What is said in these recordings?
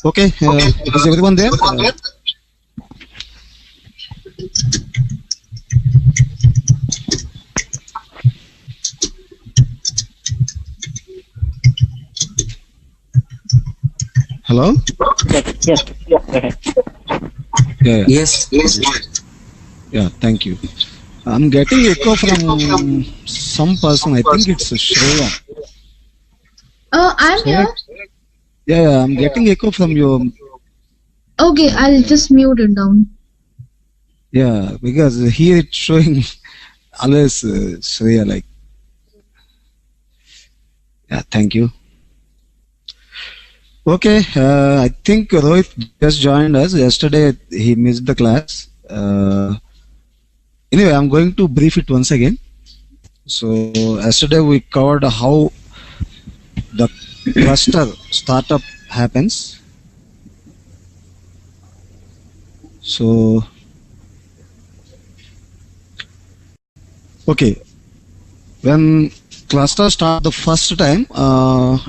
Okay, is everyone there? Hello? Yes. Yeah. Yes. Yeah, thank you. I'm getting echo from some person. I think it's Shreya. I'm here. Yeah, I'm getting echo from you. Okay, I'll just mute it down. Yeah, because here it's showing always Shreya like. Yeah, thank you. Okay, I think Rohit just joined us. Yesterday he missed the class. Anyway, I'm going to brief it once again. So yesterday we covered how the cluster startup happens. So okay, when cluster start the first time,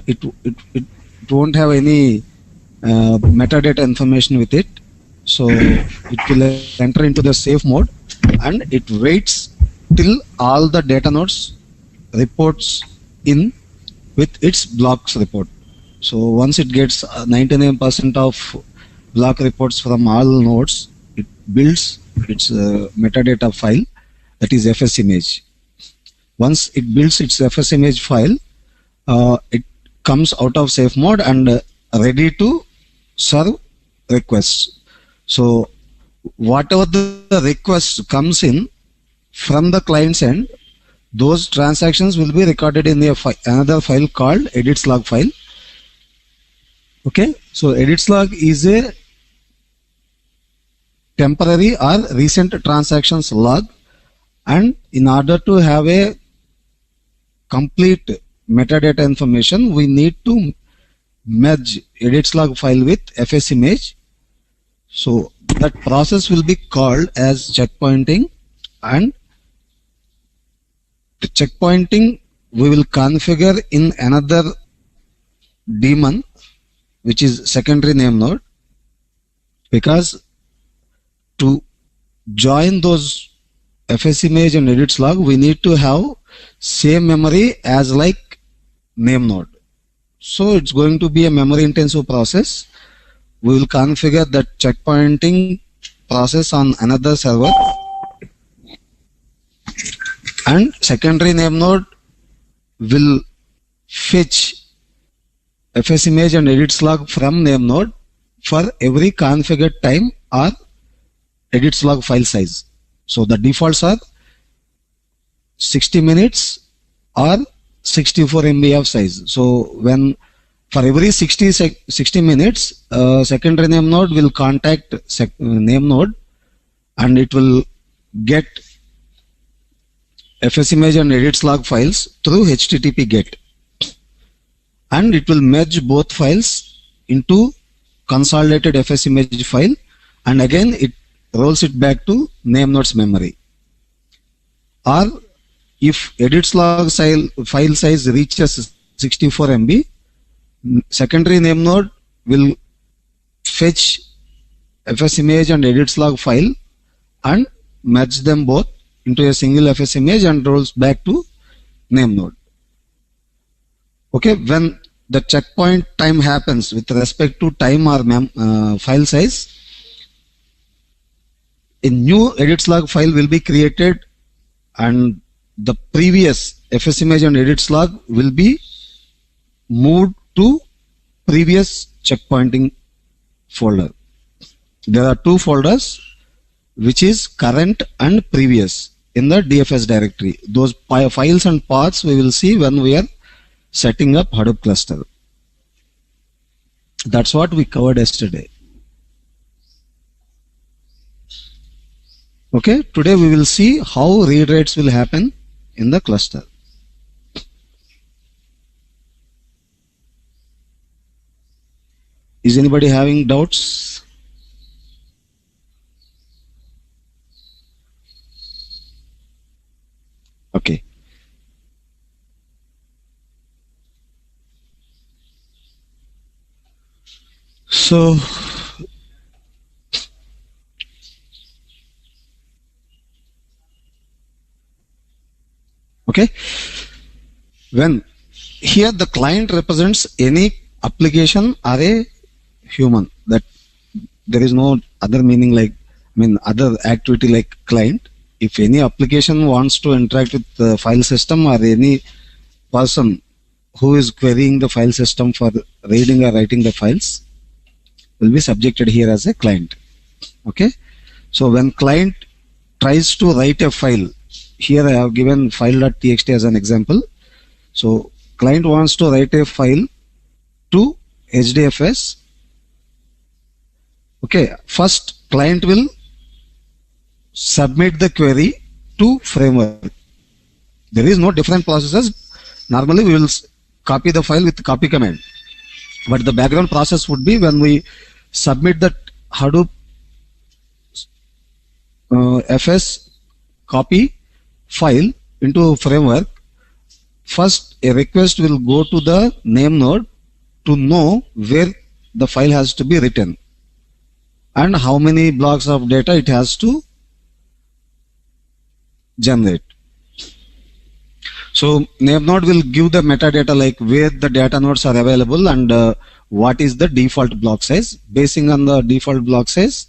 it won't have any metadata information with it. So it will enter into the safe mode and it waits till all the data nodes reports in with its blocks report. So once it gets 99% of block reports from all nodes, it builds its metadata file, that is FS image. Once it builds its FS image file, it comes out of safe mode and ready to serve requests. So whatever the request comes in from the client's end, those transactions will be recorded in another file called edits log file. Okay, so edits log is a temporary or recent transactions log, and in order to have a complete metadata information, we need to merge edits log file with FS image. So that process will be called as checkpointing, and the checkpointing we will configure in another daemon, which is secondary name node. because to join those FS image and edits log, we need to have same memory as like name node. So it's going to be a memory intensive process. We will configure that checkpointing process on another server, and secondary name node will fetch FS image and edits log from name node for every configured time or edits log file size. So the defaults are 60 minutes or 64 MB of size. So when for every 60 minutes, secondary name node will contact name node, and it will get FS image and edits log files through HTTP GET, and it will merge both files into consolidated FS image file, and again it rolls it back to name node's memory. Or if edits log file size reaches 64 MB, secondary name node will fetch FS image and edits log file and merge them both into a single FS image and rolls back to name node. Okay, when the checkpoint time happens with respect to time or file size, a new edits log file will be created, and the previous FS image and edits log will be moved to previous checkpointing folder. There are two folders, which is current and previous in the DFS directory. Those files and paths we will see when we are setting up Hadoop cluster. That's what we covered yesterday. Okay, today we will see how read rates will happen in the cluster. Is anybody having doubts? Okay. So okay, when here the client represents any application or a human, that there is no other meaning like, other activity like client. If any application wants to interact with the file system, or any person who is querying the file system for reading or writing the files, will be subjected here as a client. Okay, so when client tries to write a file, here I have given file.txt as an example. So client wants to write a file to HDFS. Okay, first client will submit the query to framework. There is no different processes. Normally we will copy the file with copy command, but the background process would be when we submit that Hadoop FS copy file into framework, first a request will go to the name node to know where the file has to be written and how many blocks of data it has to generate. So name node will give the metadata like where the data nodes are available and what is the default block size. Basing on the default block size,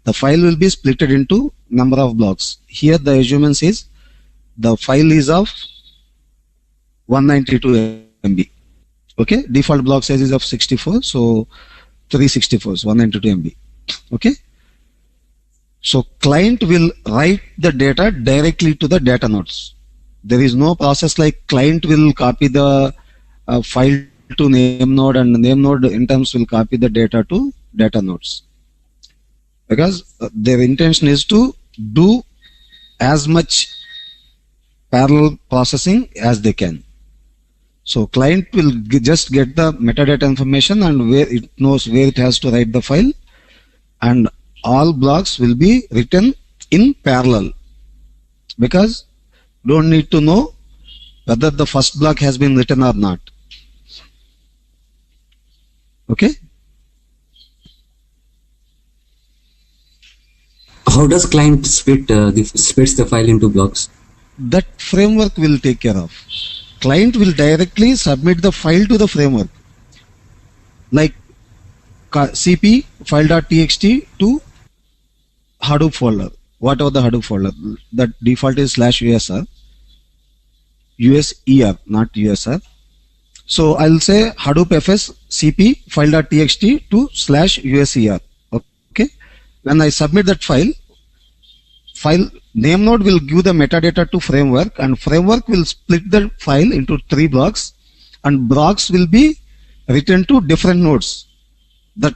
the file will be splitted into number of blocks. Here the assumption is the file is of 192 MB. Okay, default block size is of 64, so 364 is 192 MB. Okay, so client will write the data directly to the data nodes. There is no process like client will copy the file to name node and name node in terms will copy the data to data nodes, because their intention is to do as much parallel processing as they can. So client will just get the metadata information and where it knows where it has to write the file, and all blocks will be written in parallel, because don't need to know whether the first block has been written or not. Okay, How does client splits the file into blocks? That framework will take care of. Client will directly submit the file to the framework, like cp file.txt to Hadoop folder, whatever the Hadoop folder. That default is /usr, user, not usr. So I'll say Hadoop fs cp file.txt to /user. Okay. When I submit that file name node will give the metadata to framework, and framework will split the file into 3 blocks, and blocks will be written to different nodes. That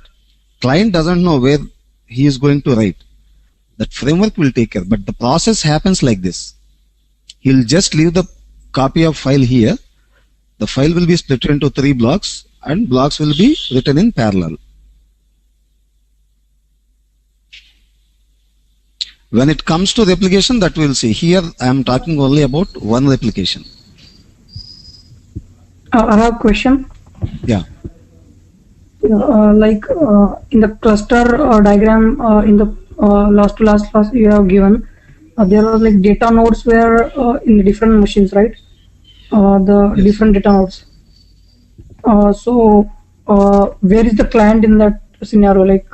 client doesn't know where he is going to write. That framework will take care, but the process happens like this. He'll just leave the copy of file here. The file will be split into 3 blocks, and blocks will be written in parallel. When it comes to replication, that we'll see. Here I am talking only about one replication. I have a question. Yeah. In the cluster diagram in the last class you have given, there are like data nodes where in the different machines, right? The Yes. different data nodes. Where is the client in that scenario? Like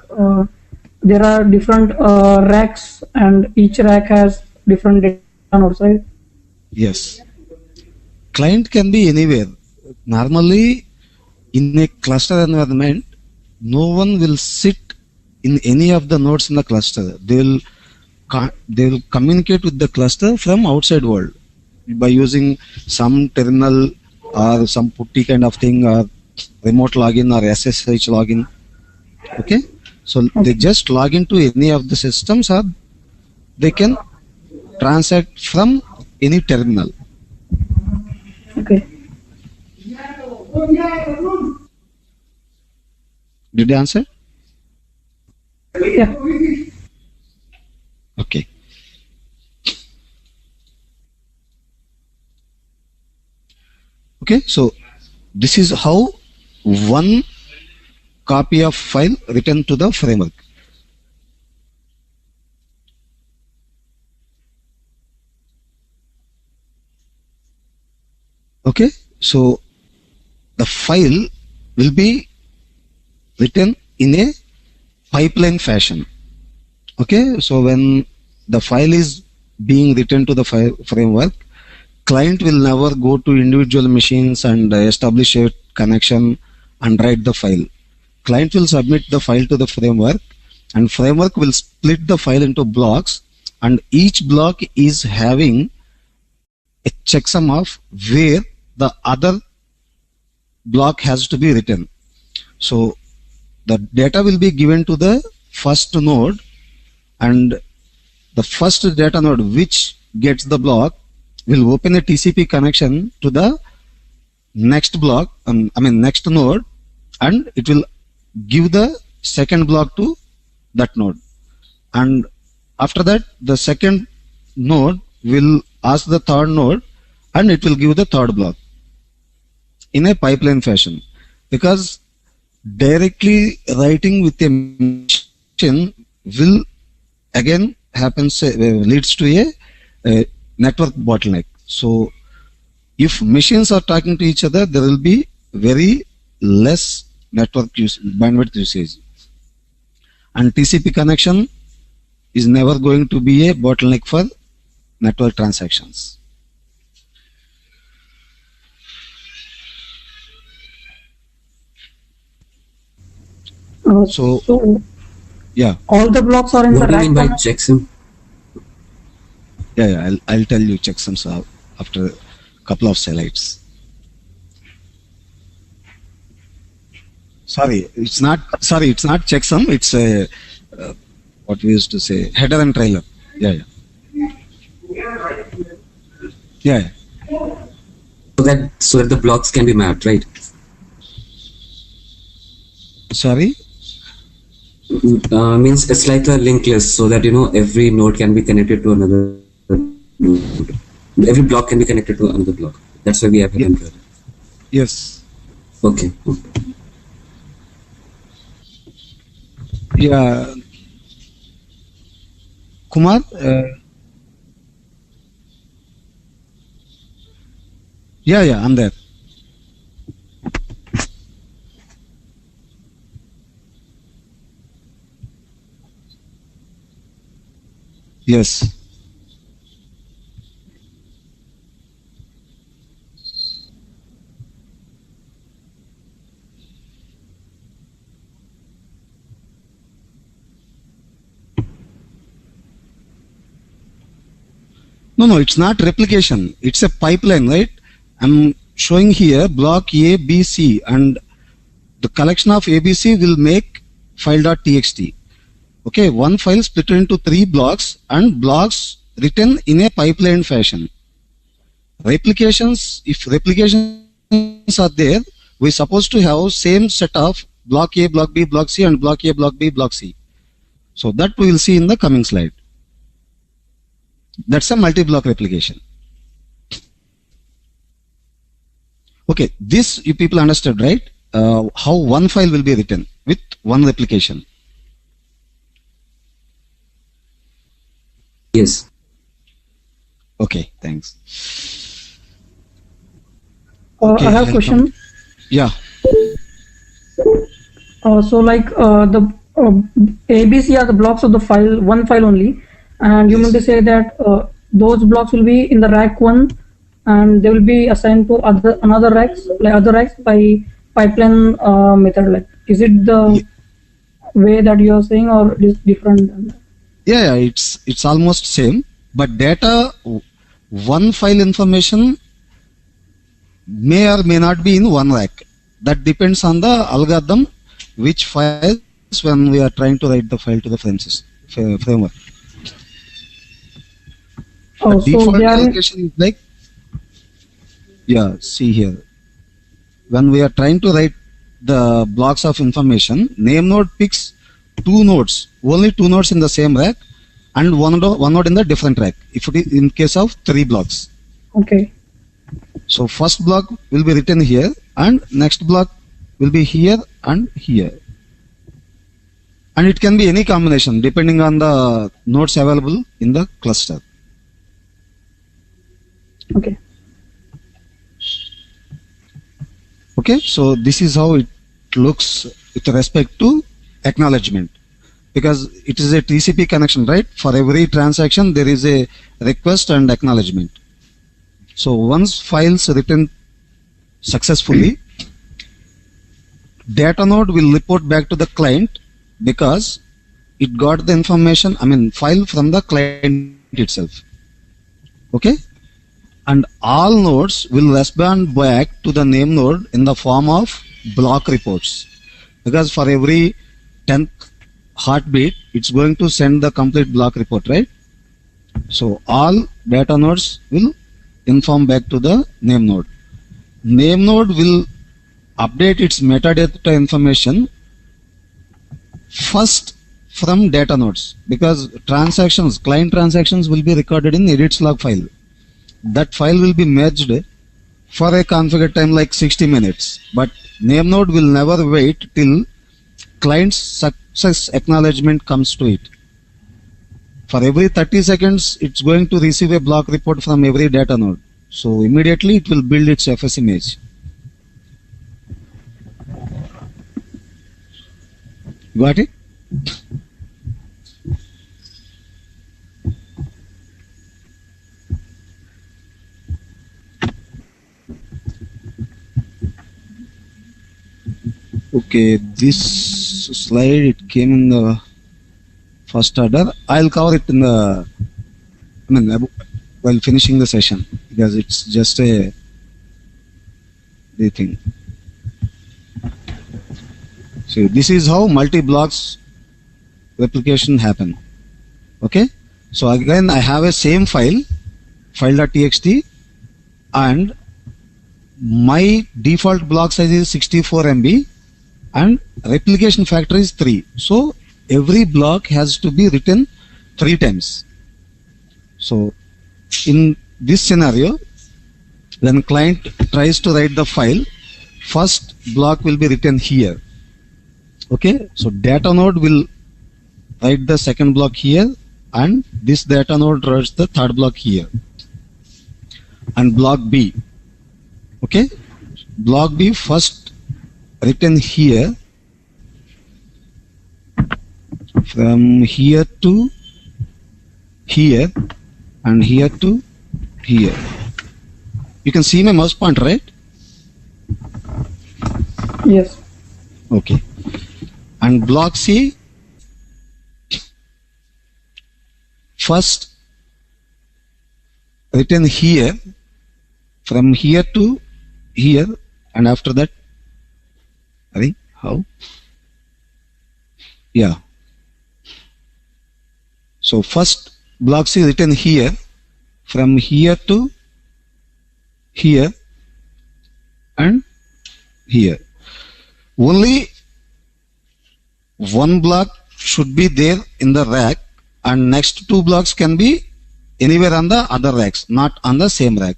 there are different racks, and each rack has different data nodes, right? Yes. Client can be anywhere. Normally, in a cluster environment, no one will sit in any of the nodes in the cluster. They will communicate with the cluster from outside world by using some terminal or some putty kind of thing, or remote login or SSH login. Okay. So they just log into any of the systems, or they can transact from any terminal. Okay. Did I answer? Yeah. Okay. Okay, so this is how one copy of file written to the framework. Okay, so the file will be written in a pipeline fashion. Okay, so when the file is being written to the framework, client will never go to individual machines and establish a connection and write the file. Client will submit the file to the framework, and framework will split the file into blocks, and each block is having a checksum of where the other block has to be written. So the data will be given to the first node, and the first data node which gets the block will open a TCP connection to the next block, next node, and it will give the second block to that node. And after that, the second node will ask the third node, and it will give the third block in a pipeline fashion. Because directly writing with a machine will again leads to a network bottleneck. So if machines are talking to each other, there will be very less network bandwidth usage, and TCP connection is never going to be a bottleneck for network transactions. So yeah, all the blocks are in What the do you rack mean by format? checksum? yeah, I'll tell you checksums after a couple of slides. Sorry, it's not checksum. It's a what we used to say, header and trailer. Yeah. So that the blocks can be mapped, right? Sorry. Means it's like a linked list, so that every node can be connected to another node. Every block can be connected to another block. That's why we have header and trailer. Yes. Okay. Yeah. Kumar, yeah, I'm there. Yes. No, it's not replication. It's a pipeline, right? I'm showing here block A, B, C, and the collection of ABC will make file.txt. Okay, one file split into 3 blocks and blocks written in a pipeline fashion. Replications, if replications are there, we're supposed to have same set of block A, block B, block C, and block A, block B, block C. So that we will see in the coming slide. That's a multi-block replication. Okay, this you people understood, right? How one file will be written with one replication. Yes. Okay, thanks. I have a I'll question. come. Yeah. So like the ABC are the blocks of the file, one file only, and you mean to say that those blocks will be in the rack 1 and they will be assigned to another racks, like other racks by pipeline method. Like, is it the way that you are saying, or it is different? Yeah, it's almost same, but data, one file information may or may not be in one rack. That depends on the algorithm, which files when we are trying to write the file to the framework. Oh, The so default they are allocation is like, yeah, see here. When we are trying to write the blocks of information, name node picks only two nodes in the same rack, and one node in the different rack, if it is in case of 3 blocks. okay. So first block will be written here, and next block will be here and here. And it can be any combination depending on the nodes available in the cluster. Okay. Okay, so this is how it looks with respect to acknowledgement, because it is a TCP connection, right? For every transaction there is a request and acknowledgement. So once files written successfully, data node will report back to the client because it got the information, file from the client itself. Okay, and all nodes will respond back to the name node in the form of block reports, because for every 10th heartbeat it's going to send the complete block report, right? So all data nodes will inform back to the name node. Name node will update its metadata information first from data nodes, because client transactions will be recorded in edits log file. That file will be merged for a configured time like 60 minutes, but name node will never wait till client's success acknowledgement comes to it. For every 30 seconds, it's going to receive a block report from every data node. So immediately it will build its FS image. Got it? Okay, this slide, it came in the first order. I'll cover it in the, while finishing the session, because it's just the thing. So this is how multi-blocks replication happen. Okay, so again I have a same file.txt, and my default block size is 64 MB and replication factor is 3. So every block has to be written 3 times. So in this scenario, when client tries to write the file, first block will be written here. Okay, so data node will write the second block here, and this data node writes the third block here. And block B, okay, block B first written here, from here to here and here to here. You can see my mouse pointer, right? Yes. Okay. And block C first written here, from here to here, and after that, I think, how? Yeah. So first block C written here, from here to here and here. Only one block should be there in the rack, and next two blocks can be anywhere on the other racks, not on the same rack.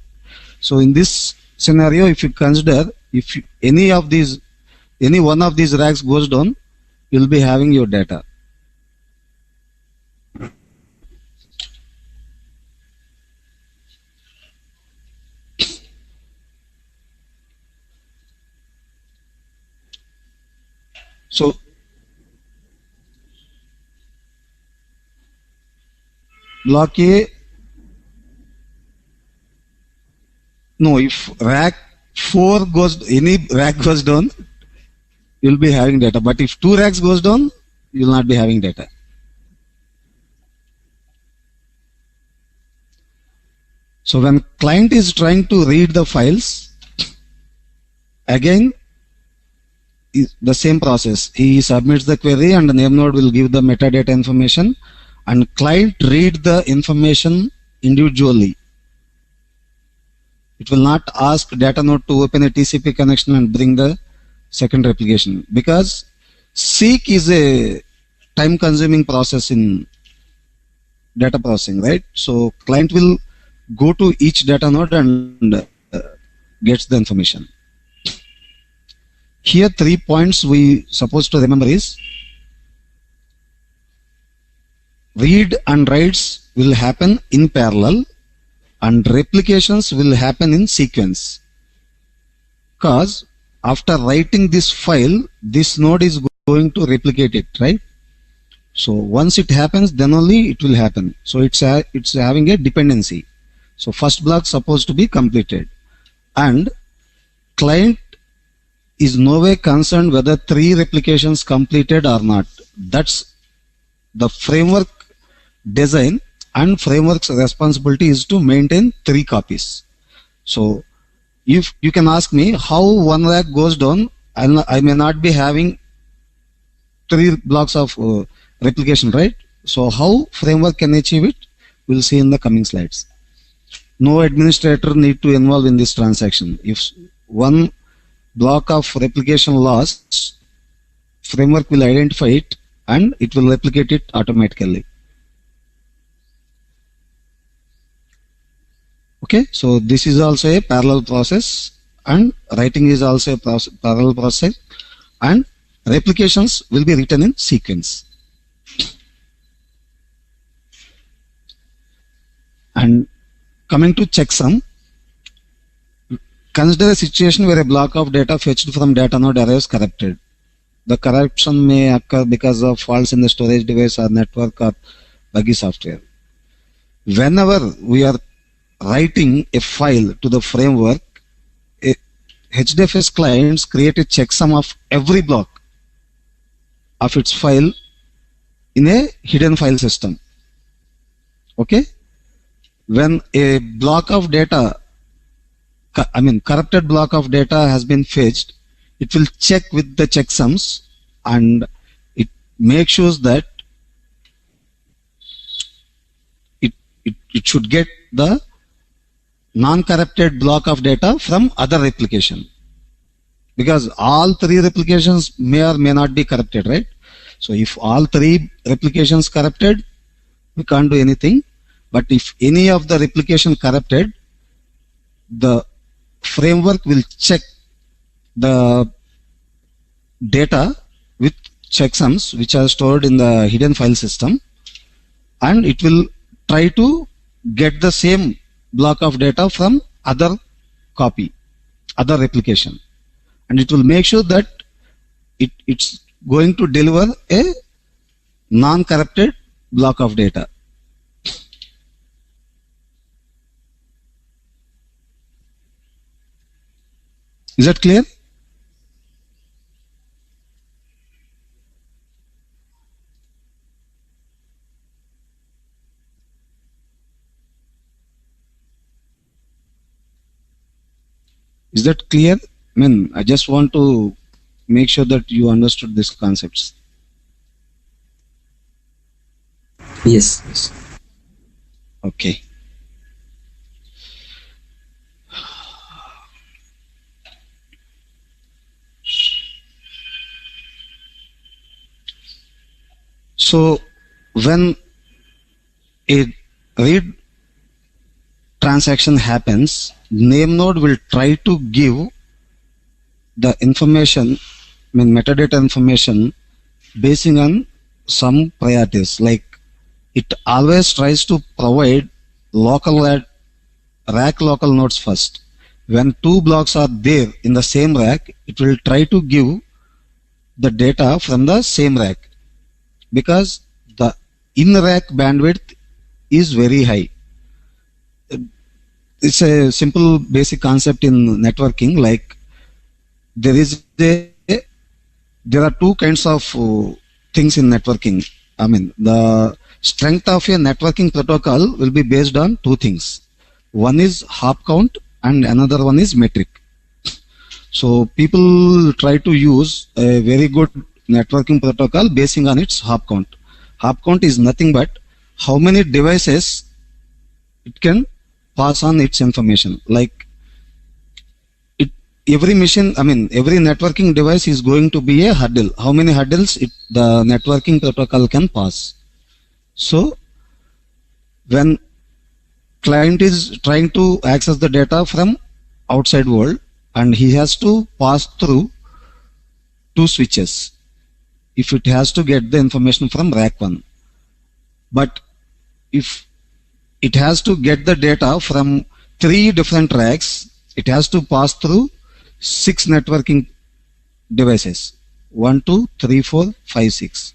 So in this scenario, if you consider, if any one of these racks goes down, you'll be having your data. So block A, no, if rack 4 goes, any rack goes down, you'll be having data. But if 2 racks goes down, you'll not be having data. So when client is trying to read the files, again, the same process. He submits the query and the name node will give the metadata information, and client read the information individually. It will not ask data node to open a TCP connection and bring the second replication, because seek is a time consuming process in data processing, right? So client will go to each data node and gets the information. Here 3 points we supposed to remember is, read and writes will happen in parallel and replications will happen in sequence. Because after writing this file, this node is going to replicate it, right? So once it happens, then only it will happen. So it's having a dependency. So first block supposed to be completed, and client is no way concerned whether 3 replications completed or not. That's the framework design, and framework's responsibility is to maintain 3 copies. So if you can ask me how one rack goes down, I may not be having 3 blocks of replication, right? So how framework can achieve it, we'll see in the coming slides. No administrator need to involve in this transaction. If one block of replication loss, framework will identify it and it will replicate it automatically. Okay, so this is also a parallel process, and writing is also a parallel process, and replications will be written in sequence. And coming to checksum, consider a situation where a block of data fetched from data node arrives corrupted. The corruption may occur because of faults in the storage device or network or buggy software. Whenever we are writing a file to the framework, HDFS clients create a checksum of every block of its file in a hidden file system. Okay? When a block of data, corrupted block of data has been fetched, it will check with the checksums and it makes sure that it should get the non-corrupted block of data from other replication, because all 3 replications may or may not be corrupted, right? So if all 3 replications corrupted, we can't do anything. But if any of the replication corrupted, the framework will check the data with checksums which are stored in the hidden file system, and it will try to get the same block of data from other copy, other replication, and it will make sure that it's going to deliver a non-corrupted block of data. Is that clear? Is that clear? I mean, I just want to make sure that you understood these concepts. Yes. Yes. Okay. So when a read transaction happens, name node will try to give the information, I mean metadata information, basing on some priorities. Like it always tries to provide rack local nodes first. When two blocks are there in the same rack, it will try to give the data from the same rack, because the in-rack bandwidth is very high. It's a simple basic concept in networking. Like there are two kinds of things in networking. I mean, the strength of a networking protocol will be based on two things. One is hop count and another one is metric. So people try to use a very good networking protocol basing on its hop count. Hop count is nothing but how many devices it can pass on its information. Like every machine, I mean every networking device is going to be a hurdle. How many hurdles the networking protocol can pass. So when client is trying to access the data from outside world, and he has to pass through two switches if it has to get the information from rack 1. But if it has to get the data from 3 different racks, it has to pass through 6 networking devices. 1, 2, 3, 4, 5, 6.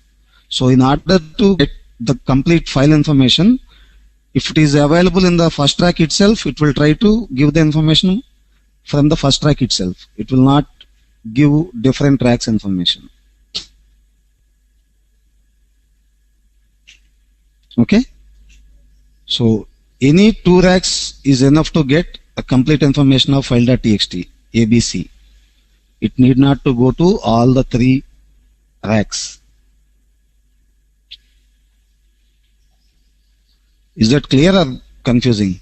So in order to get the complete file information, if it is available in the first rack itself, it will try to give the information from the first rack itself. It will not give different racks information. Okay? So any 2 racks is enough to get a complete information of file.txt, ABC. It need not to go to all the 3 racks. Is that clear or confusing?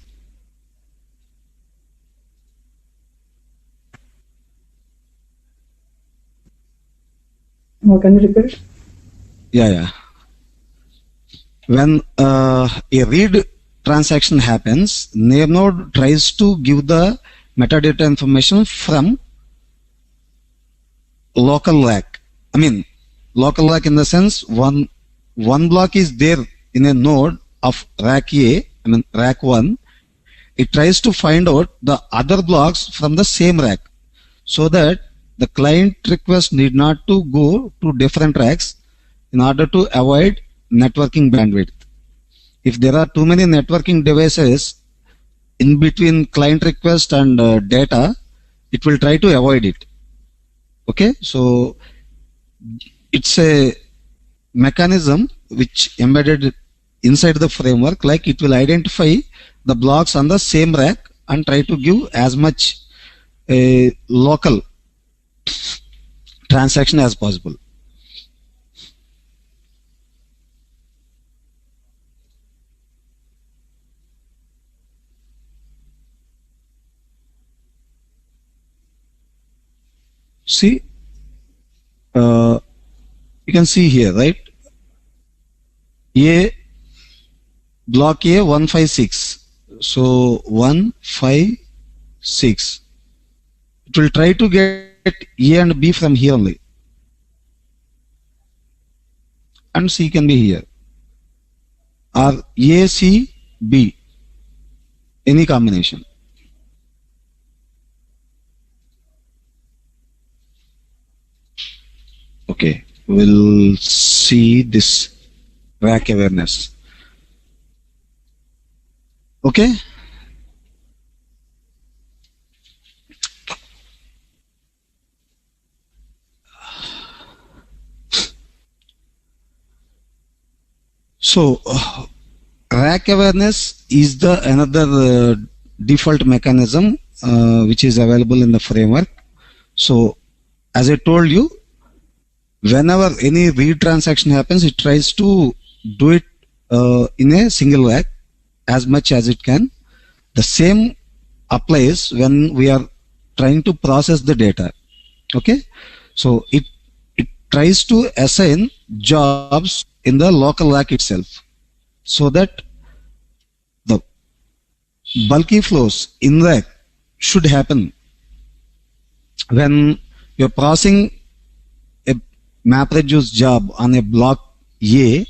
No, can you repeat? Yeah. When a read transaction happens, name node tries to give the metadata information from local rack. I mean, local rack in the sense one block is there in a node of rack A, I mean rack 1. It tries to find out the other blocks from the same rack, so that the client request need not to go to different racks in order to avoid networking bandwidth. If there are too many networking devices in between client request and data, it will try to avoid it. Okay, so it's a mechanism which embedded inside the framework. Like it will identify the blocks on the same rack and try to give as much local transaction as possible. See, you can see here, right? Block A 156. So 156. It will try to get A and B from here only, and C can be here. or A, C, B, any combination. Okay, we'll see this rack awareness. Okay. So, rack awareness is the another default mechanism which is available in the framework. So, as I told you, whenever any read transaction happens, it tries to do it in a single rack as much as it can. The same applies when we are trying to process the data. Okay, so it tries to assign jobs in the local rack itself, so that the bulky flows in rack should happen when you're processing a MapReduce job on a block A,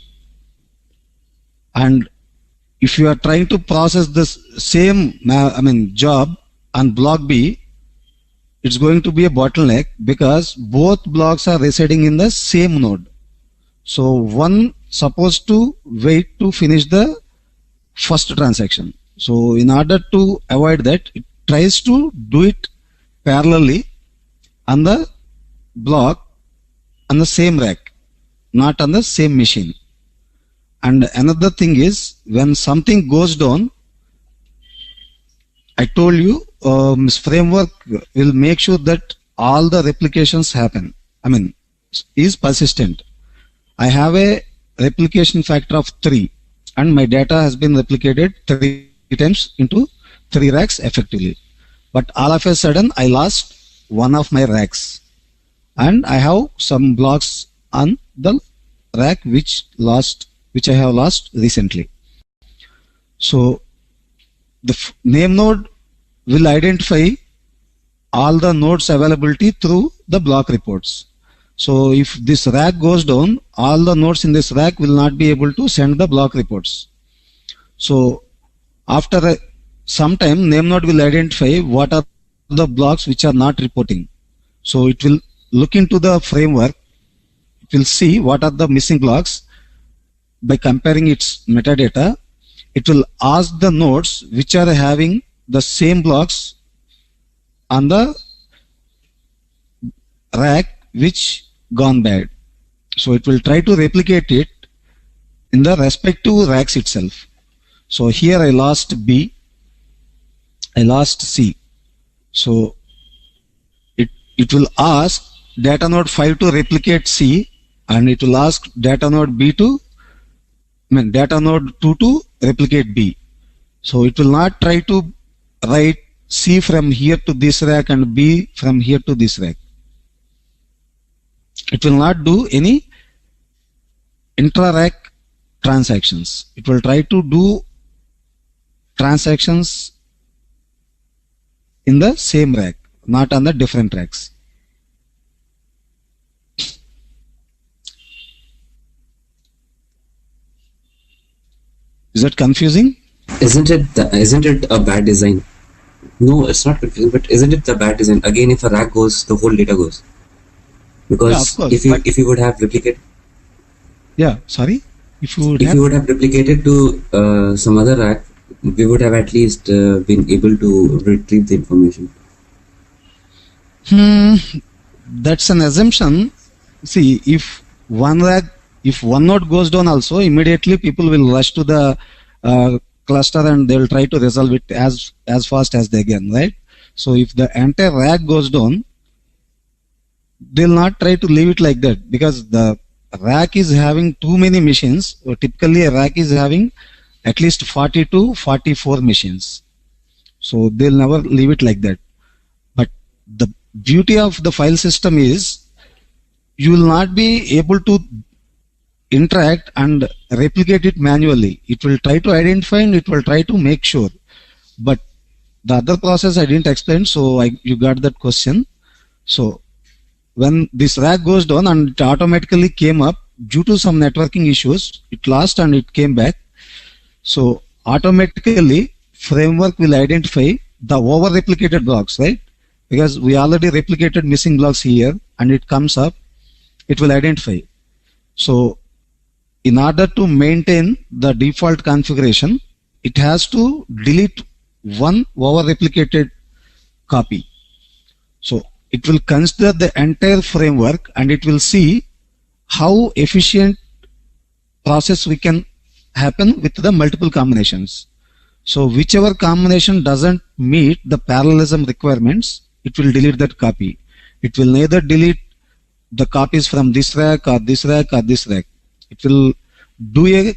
and if you are trying to process this same job on block B, it's going to be a bottleneck because both blocks are residing in the same node. So one supposed to wait to finish the first transaction. So in order to avoid that, it tries to do it parallelly on the block on the same rack, not on the same machine. And another thing is, when something goes down, I told you this framework will make sure that all the replications happen. Is persistent. I have a replication factor of 3 and my data has been replicated 3 times into 3 racks effectively. But all of a sudden I lost one of my racks and I have some blocks on the rack which I have lost recently. So the name node will identify all the nodes availability through the block reports. So if this rack goes down, all the nodes in this rack will not be able to send the block reports. So after some time, name node will identify what are the blocks which are not reporting. So it will look into the framework, it will see what are the missing blocks. By comparing its metadata, it will ask the nodes which are having the same blocks on the rack which gone bad. So it will try to replicate it in the respective racks itself. So here I lost B, I lost C. So it will ask data node 5 to replicate C, and it will ask data node data node 2 to replicate B. So it will not try to write C from here to this rack and B from here to this rack. It will not do any intra-rack transactions. It will try to do transactions in the same rack, not on the different racks. Is that confusing? Isn't it a bad design? No, it's not confusing, but isn't it the bad design? Again, if a rack goes, the whole data goes. Because yeah, if you would have replicated, if you would have replicated to some other rack, we would have at least been able to retrieve the information. That's an assumption. See, if one node goes down also, immediately people will rush to the cluster and they will try to resolve it as fast as they can, right? So if the entire rack goes down, they'll not try to leave it like that, because the rack is having too many machines. So typically a rack is having at least 40 to 44 machines. So they'll never leave it like that. But the beauty of the file system is you will not be able to interact and replicate it manually. It will try to identify and it will try to make sure. But the other process I didn't explain, so you got that question. So when this rack goes down and it automatically came up due to some networking issues, it lost and it came back. So automatically framework will identify the over replicated blocks, right? Because we already replicated missing blocks here and it comes up, it will identify. So in order to maintain the default configuration, it has to delete one over replicated copy. So it will consider the entire framework and it will see how efficient process we can happen with the multiple combinations. So whichever combination doesn't meet the parallelism requirements, it will delete that copy. It will neither delete the copies from this rack or this rack or this rack. It will do a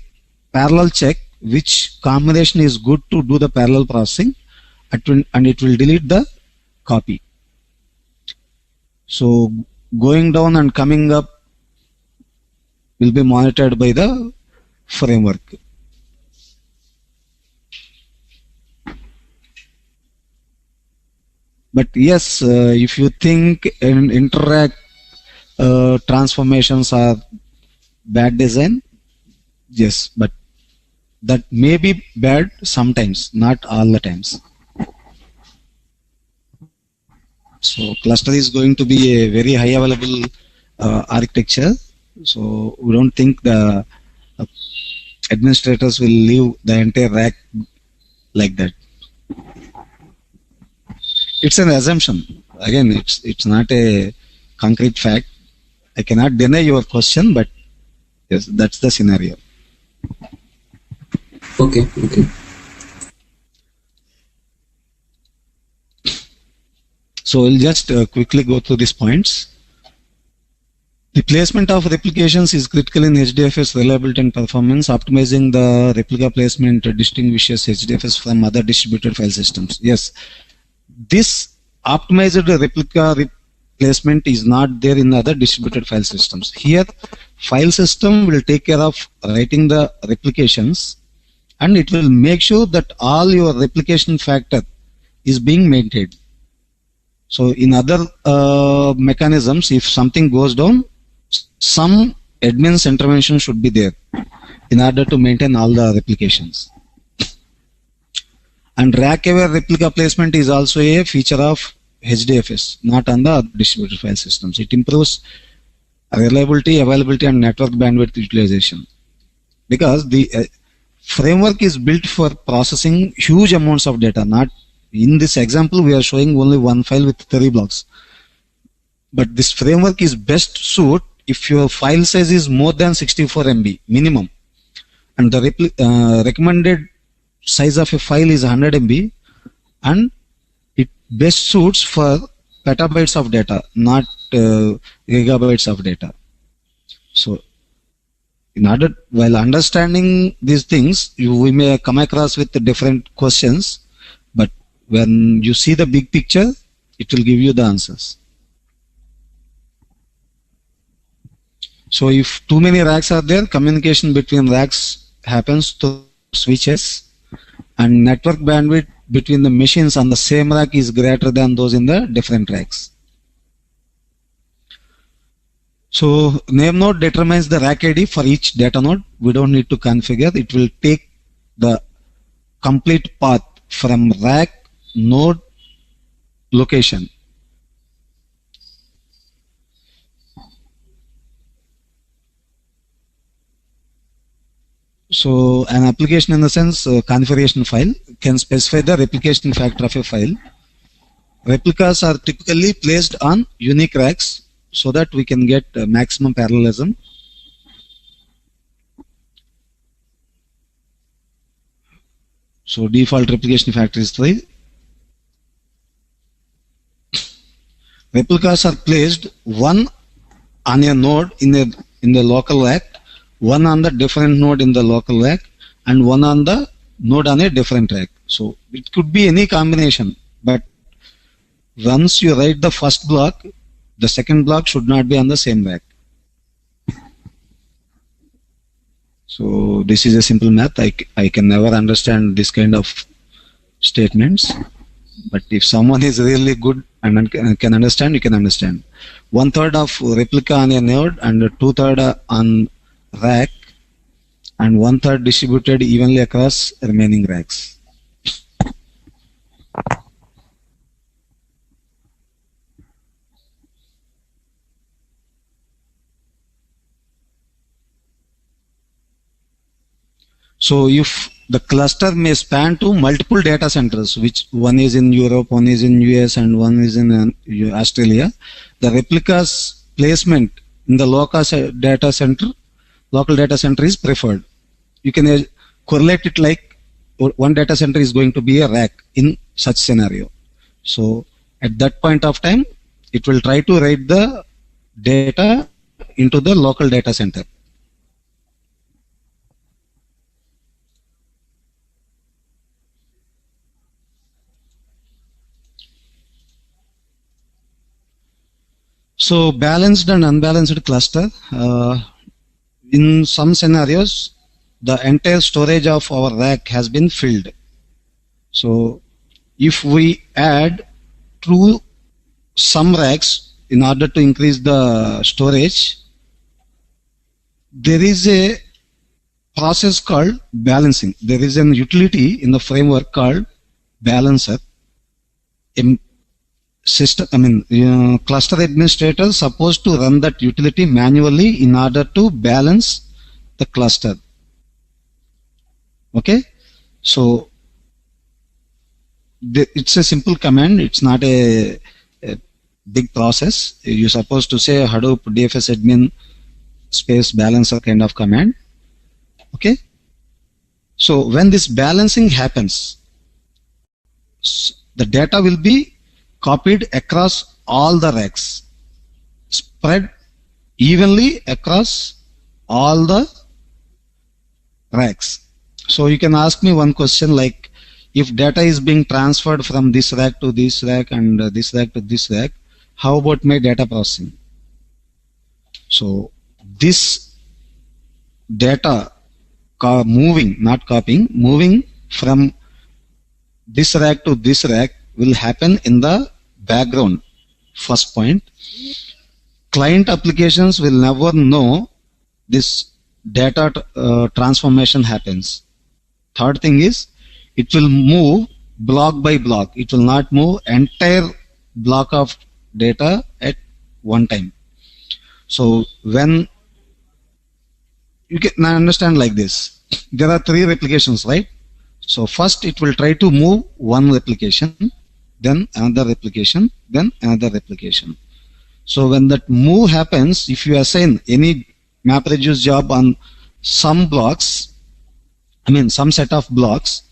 parallel check which combination is good to do the parallel processing, and it will delete the copy. So going down and coming up will be monitored by the framework. But yes, if you think in interact transformations are bad design, yes, but that may be bad sometimes, not all the times. So cluster is going to be a very high available architecture. So we don't think the administrators will leave the entire rack like that. It's an assumption. Again, it's not a concrete fact. I cannot deny your question, but yes, that's the scenario. Okay. So we'll just quickly go through these points. The placement of replications is critical in HDFS reliability and performance. Optimizing the replica placement distinguishes HDFS from other distributed file systems. Yes, this optimized replica placement is not there in other distributed file systems. Here, file system will take care of writing the replications, and it will make sure that all your replication factor is being maintained. So in other mechanisms, if something goes down, some admin's intervention should be there in order to maintain all the replications. And rack-aware replica placement is also a feature of HDFS, not on the distributed file systems. It improves reliability, availability, and network bandwidth utilization. Because the framework is built for processing huge amounts of data. Not in this example, we are showing only one file with 3 blocks. But this framework is best suited if your file size is more than 64 MB minimum, and the recommended size of a file is 100 MB, and it best suits for petabytes of data, not gigabytes of data. So while understanding these things, we may come across with different questions, but when you see the big picture, it will give you the answers. So if too many racks are there, communication between racks happens through switches, and network bandwidth between the machines on the same rack is greater than those in the different racks. So name node determines the rack ID for each data node. We don't need to configure. It will take the complete path from rack, node, location. So an application, in the sense configuration file, can specify the replication factor of a file. Replicas are typically placed on unique racks so that we can get maximum parallelism. So default replication factor is 3. Replicas are placed one on a node in the local rack, one on the different node in the local rack, and one on the node on a different rack. So it could be any combination, but once you write the first block, the second block should not be on the same rack. So this is a simple math. I can never understand this kind of statements, but if someone is really good and can understand, you can understand. 1/3 of replica on a node and 2/3 on rack and one third distributed evenly across remaining racks. So if the cluster may span to multiple data centers, which one is in Europe, one is in US, and one is in Australia, the replicas placement in the local data center is preferred. You can correlate it like one data center is going to be a rack in such scenario. So at that point of time, it will try to write the data into the local data center. So balanced and unbalanced cluster, in some scenarios, the entire storage of our rack has been filled. So if we add to some racks in order to increase the storage, there is a process called balancing. There is an utility in the framework called balancer. Cluster administrator is supposed to run that utility manually in order to balance the cluster. Okay, so it's a simple command. It's not a big process. You're supposed to say Hadoop DFS admin space balancer kind of command. Okay, so when this balancing happens, the data will be copied across all the racks, spread evenly across all the racks. So you can ask me one question like, if data is being transferred from this rack to this rack and this rack to this rack, how about my data processing? So this data moving, not copying, moving from this rack to this rack will happen in the background. First point, client applications will never know this data transformation happens. Third thing is, it will move block by block. It will not move entire block of data at one time. So when you can understand like this, there are three replications, right? So first it will try to move one replication, then another replication, then another replication. So when that move happens, if you assign any MapReduce job on some blocks, some set of blocks,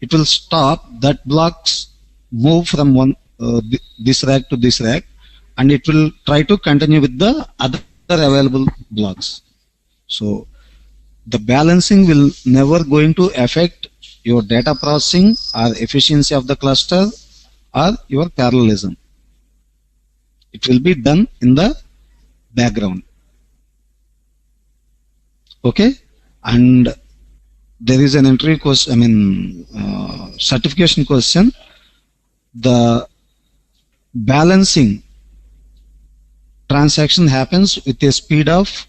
it will stop that blocks move from one this rack to this rack, and it will try to continue with the other available blocks. So the balancing will never going to affect your data processing or efficiency of the cluster or your parallelism. It will be done in the background. Okay, and there is an entry question, certification question. The balancing transaction happens with a speed of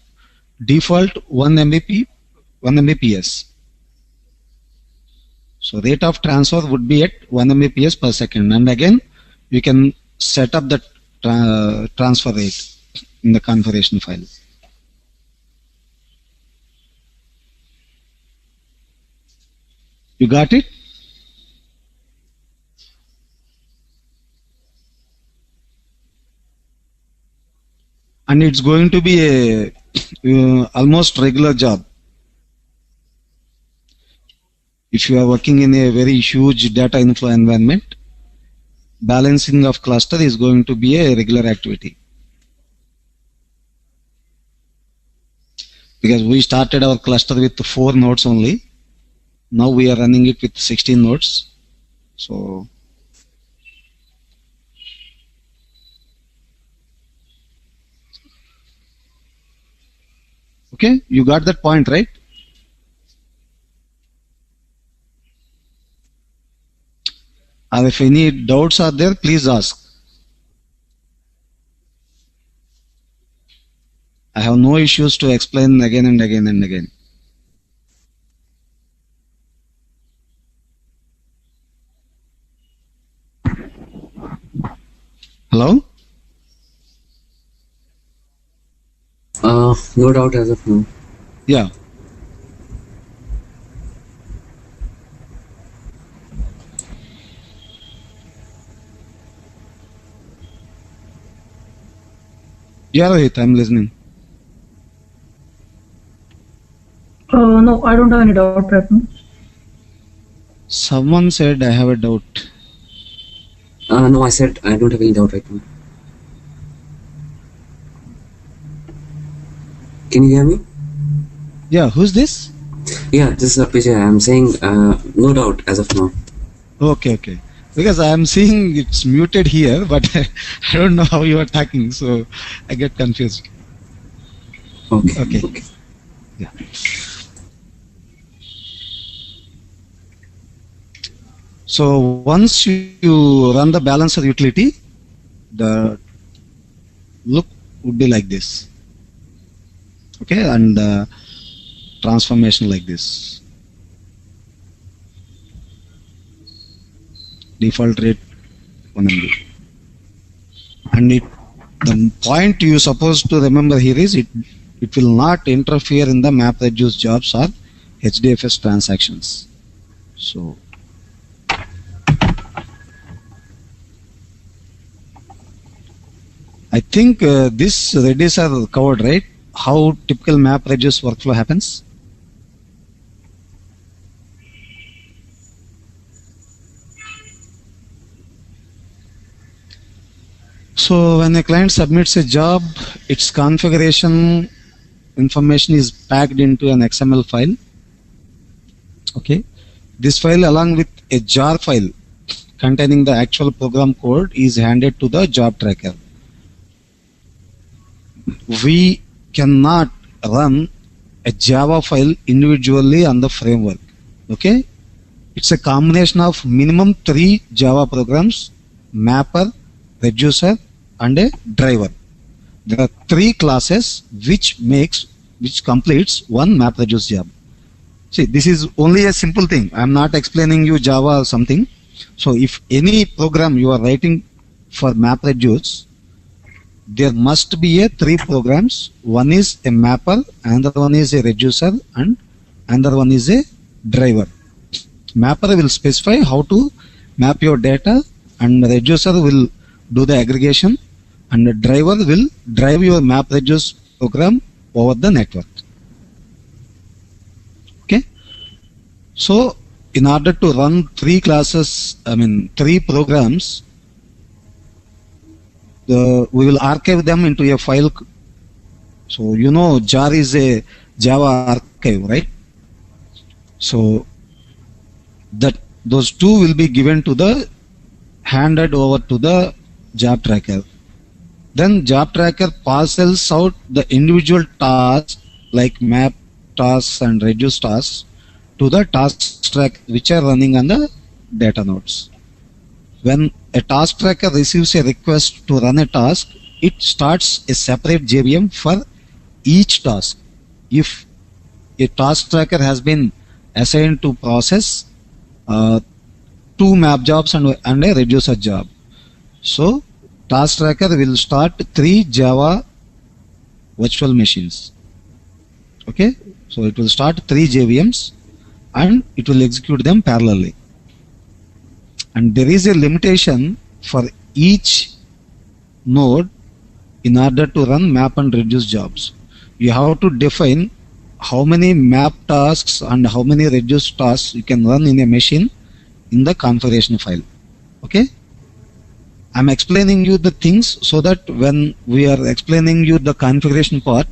default 1 Mbps. So rate of transfer would be at 1 Mbps per second, and again you can set up the transfer rate in the configuration file. You got it? And it's going to be a almost regular job. If you are working in a very huge data inflow environment, balancing of cluster is going to be a regular activity. Because we started our cluster with 4 nodes only. Now we are running it with 16 nodes. So okay, you got that point, right? And if any doubts are there, please ask. I have no issues to explain again and again and again. Hello? No doubt as of now. Yeah. Yeah, Rohit, I'm listening. No, I don't have any doubt right now. Someone said I have a doubt. No, I said I don't have any doubt right now. Can you hear me? Yeah, who's this? Yeah, this is Apijay. I'm saying no doubt as of now. Okay. Because I am seeing it's muted here, but I don't know how you are talking, so I get confused. Okay. Okay. Yeah. So once you run the balancer utility, the look would be like this. Okay, and transformation like this. Default rate 1 MB. And the point you supposed to remember here is it will not interfere in the MapReduce jobs or HDFS transactions. So I think this Redis are covered, right? How typical MapReduce workflow happens? So when a client submits a job, its configuration information is packed into an XML file. Okay, this file along with a jar file containing the actual program code is handed to the job tracker. We cannot run a Java file individually on the framework. Okay, it's a combination of minimum 3 Java programs: mapper, reducer, and a driver. There are 3 classes which completes one MapReduce job. See, this is only a simple thing. I am not explaining you Java or something. So if any program you are writing for MapReduce, there must be a 3 programs. One is a mapper, another one is a reducer, and another one is a driver. Mapper will specify how to map your data, and reducer will do the aggregation, and the driver will drive your MapReduce program over the network. Okay. So in order to run 3 programs, we will archive them into a file. So you know jar is a Java archive, right? So that those 2 will be handed over to the job tracker. Then job tracker parcels out the individual tasks like map tasks and reduce tasks to the task track which are running on the data nodes. When a task tracker receives a request to run a task, it starts a separate JVM for each task. If a task tracker has been assigned to process 2 map jobs and a reducer job, so task tracker will start 3 Java virtual machines. Okay, so it will start 3 JVMs and it will execute them parallelly. And there is a limitation for each node in order to run map and reduce jobs. You have to define how many map tasks and how many reduce tasks you can run in a machine in the configuration file. Okay, I'm explaining you the things so that when we are explaining you the configuration part,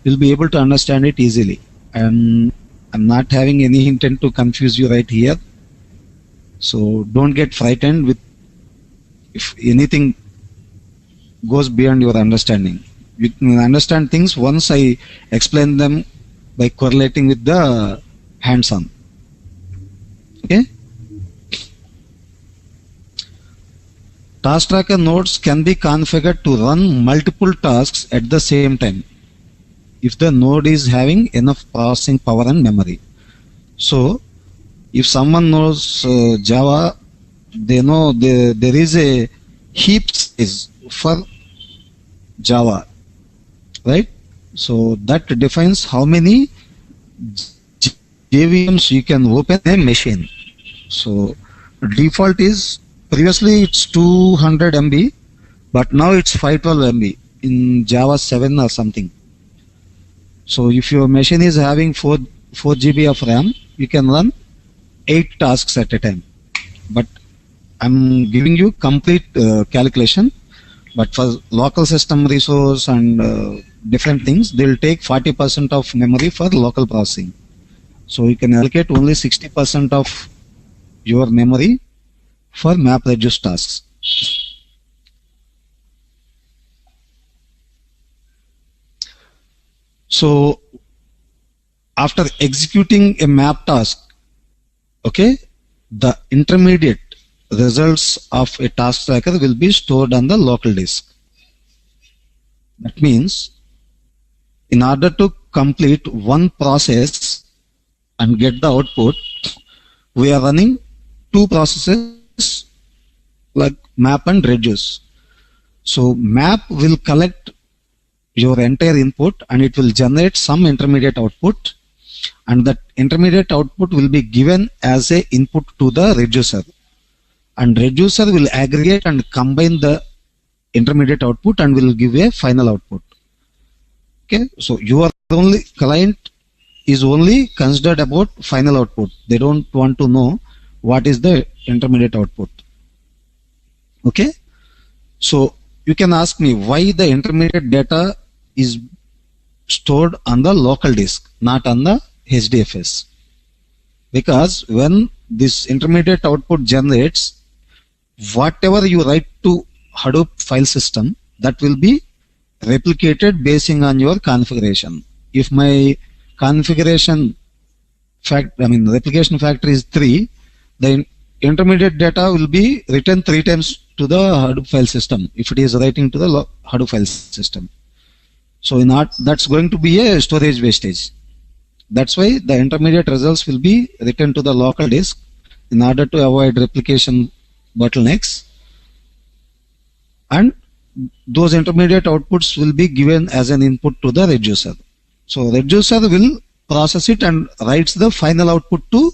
you'll be able to understand it easily. I'm not having any intent to confuse you right here. So don't get frightened with if anything goes beyond your understanding. You can understand things once I explain them by correlating with the hands-on. Okay. Task tracker nodes can be configured to run multiple tasks at the same time if the node is having enough processing power and memory. So if someone knows Java, they know there is a heap size for Java, right? So that defines how many JVMs you can open a machine. So default is, previously it's 200 MB, but now it's 512 MB in Java 7 or something. So if your machine is having 4 GB of RAM, you can run 8 tasks at a time. But I'm giving you complete calculation. But for local system resource and different things, they'll take 40% of memory for local processing. So you can allocate only 60% of your memory for MapReduce tasks. So after executing a map task, okay, the intermediate results of a task tracker will be stored on the local disk. That means in order to complete one process and get the output, we are running two processes like map and reduce. So map will collect your entire input and it will generate some intermediate output, and that intermediate output will be given as a input to the reducer, and reducer will aggregate and combine the intermediate output and will give a final output. Okay, so your only client is only considered about final output. They don't want to know what is the intermediate output. Okay, so you can ask me why the intermediate data is stored on the local disk, not on the HDFS. Because when this intermediate output generates, whatever you write to Hadoop file system, that will be replicated basing on your configuration. If my configuration replication factor is 3, the intermediate data will be written 3 times to the Hadoop file system if it is writing to the Hadoop file system. So that's going to be a storage wastage. That's why the intermediate results will be written to the local disk in order to avoid replication bottlenecks, and those intermediate outputs will be given as an input to the reducer. So reducer will process it and writes the final output to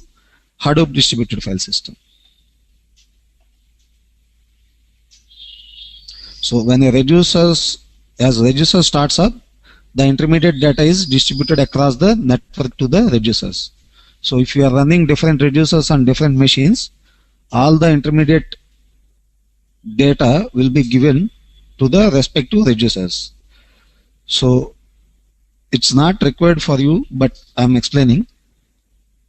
Hadoop distributed file system. So when a reducer starts up, the intermediate data is distributed across the network to the reducers. So if you are running different reducers on different machines, all the intermediate data will be given to the respective reducers. So it's not required for you, but I'm explaining.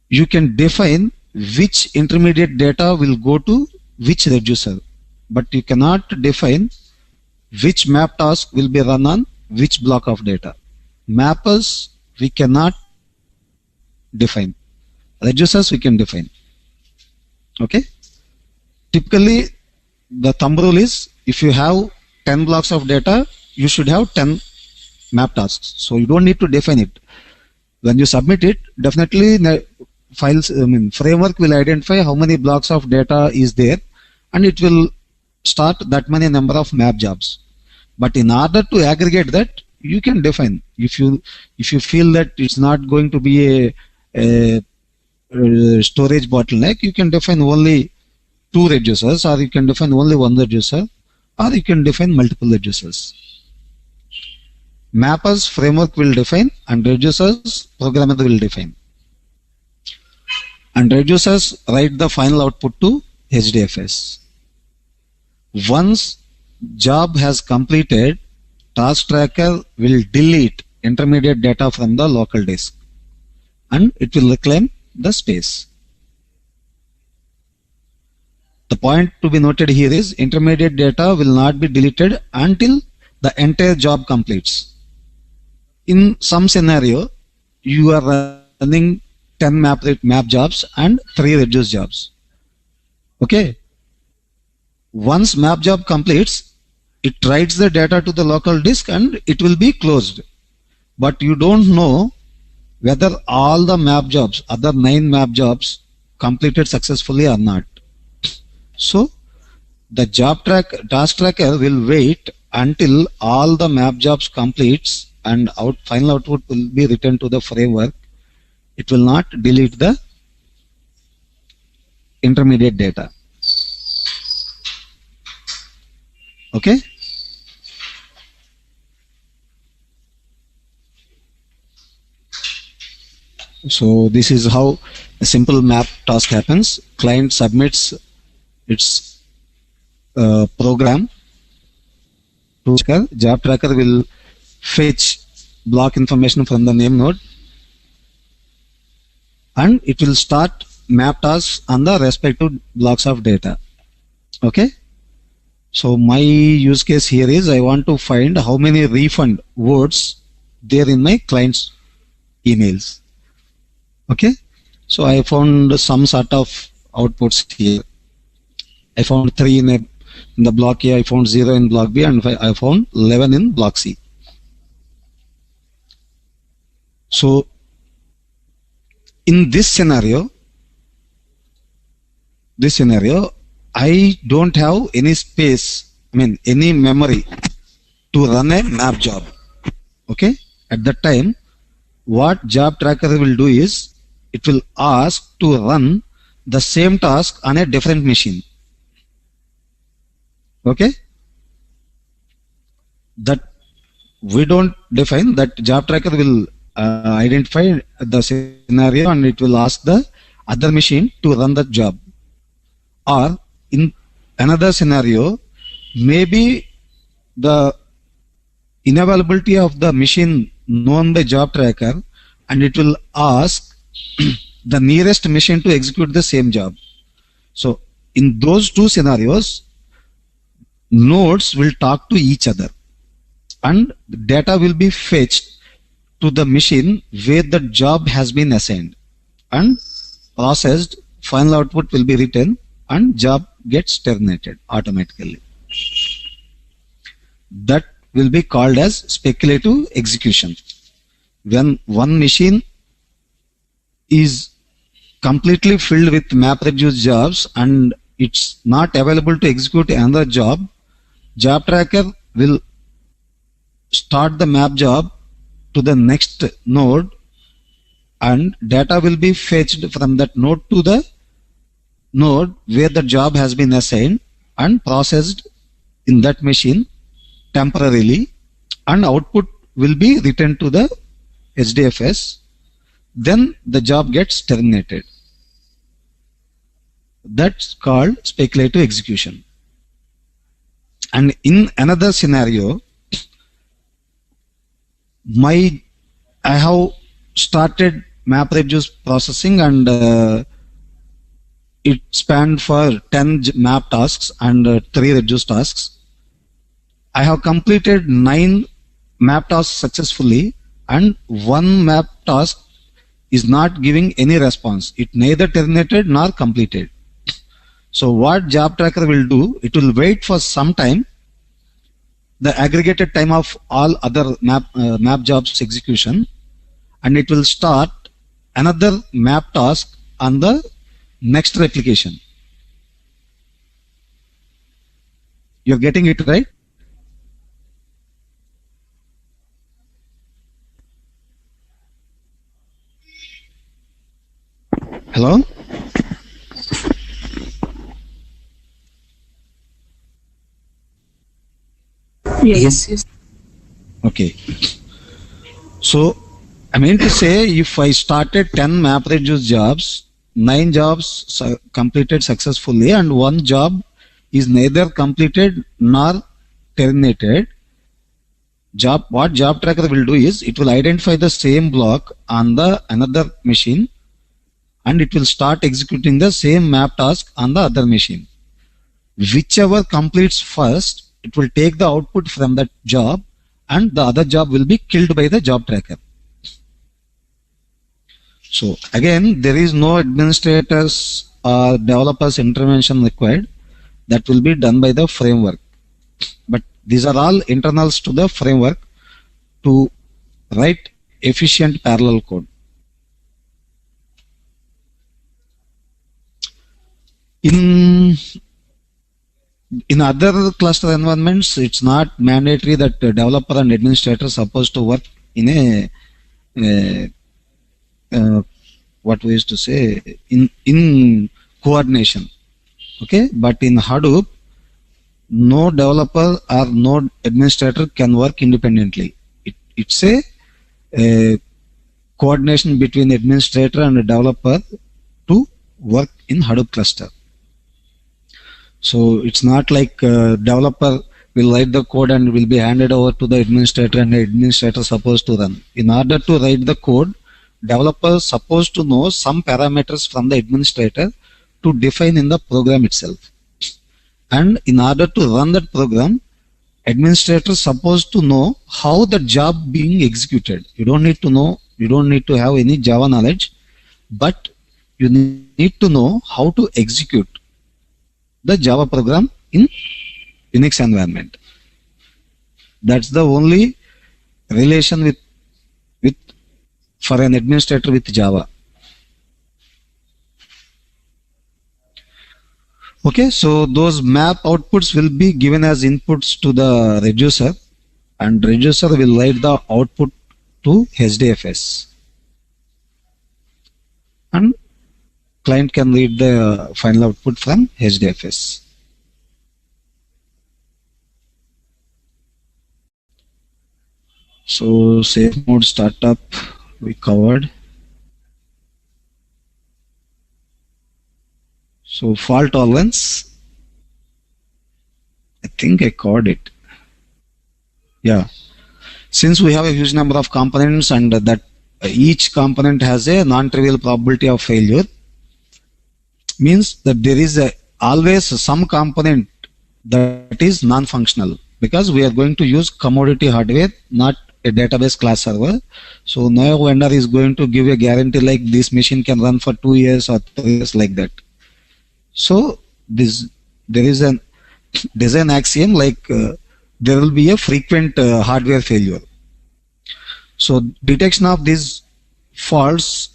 You can define which intermediate data will go to which reducer, but you cannot define which map task will be run on which block of data. Mappers we cannot define. Reducers we can define. Okay. Typically, the thumb rule is if you have 10 blocks of data, you should have 10 map tasks. So you don't need to define it. When you submit it, definitely framework will identify how many blocks of data is there, and it will start that many number of map jobs. But in order to aggregate that, you can define. If you feel that it's not going to be a storage bottleneck, you can define only 2 reducers, or you can define only 1 reducer, or you can define multiple reducers. Mappers framework will define, and reducers programmer will define. And reducers write the final output to HDFS. Once job has completed, task tracker will delete intermediate data from the local disk, and it will reclaim the space. The point to be noted here is intermediate data will not be deleted until the entire job completes. In some scenario, you are running 10 map jobs and 3 reduce jobs. Okay. Once map job completes, it writes the data to the local disk and it will be closed. But you don't know whether all the map jobs, other 9 map jobs, completed successfully or not. So the task tracker will wait until all the map jobs completes and final output will be returned to the framework. It will not delete the intermediate data. Okay. So this is how a simple map task happens. Client submits its program to job tracker will fetch block information from the name node and it will start map tasks on the respective blocks of data. Okay. So my use case here is I want to find how many refund words there in my client's emails. Okay. So I found some sort of outputs here. I found 3 in the block A, I found 0 in block B, and I found 11 in block C. So in this scenario, I don't have any space, any memory to run a map job. Okay. At that time, what job tracker will do is it will ask to run the same task on a different machine. Okay. That we don't define, that job tracker will identify the scenario and it will ask the other machine to run the job. Or in another scenario, maybe the inavailability of the machine known by job tracker and it will ask the nearest machine to execute the same job. So in those two scenarios, nodes will talk to each other and data will be fetched to the machine where the job has been assigned and processed. Final output will be written and job gets terminated automatically. That will be called as speculative execution. When one machine is completely filled with MapReduce jobs and it's not available to execute another job, job tracker will start the map job to the next node and data will be fetched from that node to the node where the job has been assigned and processed in that machine temporarily, and output will be returned to the HDFS. Then the job gets terminated. That's called speculative execution. And in another scenario, I have started MapReduce processing and it spanned for 10 map tasks and 3 reduce tasks. I have completed 9 map tasks successfully and 1 map task is not giving any response. It neither terminated nor completed. So what job tracker will do, it will wait for some time, the aggregated time of all other map jobs execution, and it will start another map task on the next replication. You're getting it right? Hello? Yes. Okay. So I mean to say, if I started 10 MapReduce jobs, 9 jobs completed successfully and 1 job is neither completed nor terminated, what job tracker will do is it will identify the same block on the another machine and it will start executing the same map task on the other machine. Whichever completes first, it will take the output from that job and the other job will be killed by the job tracker. So again, there is no administrators or developers intervention required. That will be done by the framework. But these are all internals to the framework to write efficient parallel code. In In other cluster environments, it's not mandatory that the developer and administrator are supposed to work in what we used to say in coordination. Okay, but in Hadoop, no developer or no administrator can work independently. It's a coordination between administrator and developer to work in Hadoop cluster. So it's not like developer will write the code and will be handed over to the administrator and the administrator supposed to run. In order to write the code, developer is supposed to know some parameters from the administrator to define in the program itself. And in order to run that program, administrator is supposed to know how the job being executed. You don't need to have any Java knowledge, but you need to know how to execute the Java program in Unix environment. That's the only relation with for an administrator with Java. Okay, so those map outputs will be given as inputs to the reducer, and reducer will write the output to HDFS, and client can read the final output from HDFS. So safe mode startup we covered. So fault tolerance, I think I covered it. Yeah, since we have a huge number of components and that each component has a non-trivial probability of failure, means that there is always some component that is non-functional, because we are going to use commodity hardware, not a database class server. So no vendor is going to give a guarantee like this machine can run for 2 years or 3 years like that. So there is an design axiom like there will be a frequent hardware failure. So detection of these faults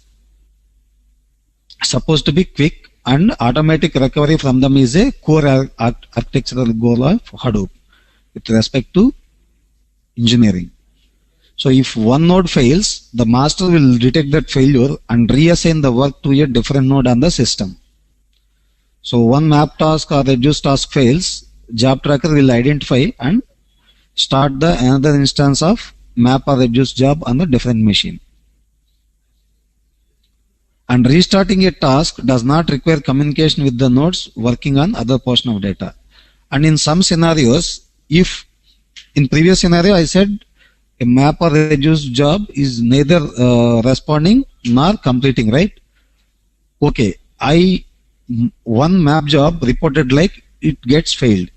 supposed to be quick, and automatic recovery from them is a core architectural goal of Hadoop with respect to engineering. So if one node fails, the master will detect that failure and reassign the work to a different node on the system. So one map task or reduce task fails, job tracker will identify and start the another instance of map or reduce job on a different machine. And restarting a task does not require communication with the nodes working on other portion of data. And in some scenarios, if in previous scenario I said a map or reduce job is neither responding nor completing, right? Okay, one map job reported like it gets failed.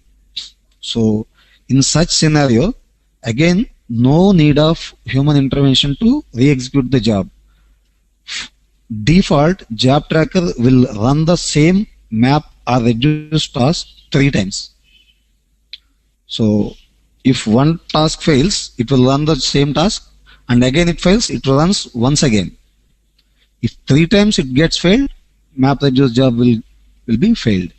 So in such scenario, again, no need of human intervention to re-execute the job. Default job tracker will run the same map or reduce task 3 times. So if one task fails, it will run the same task, and again it fails, it runs once again. If 3 times it gets failed, map reduce job will be failed.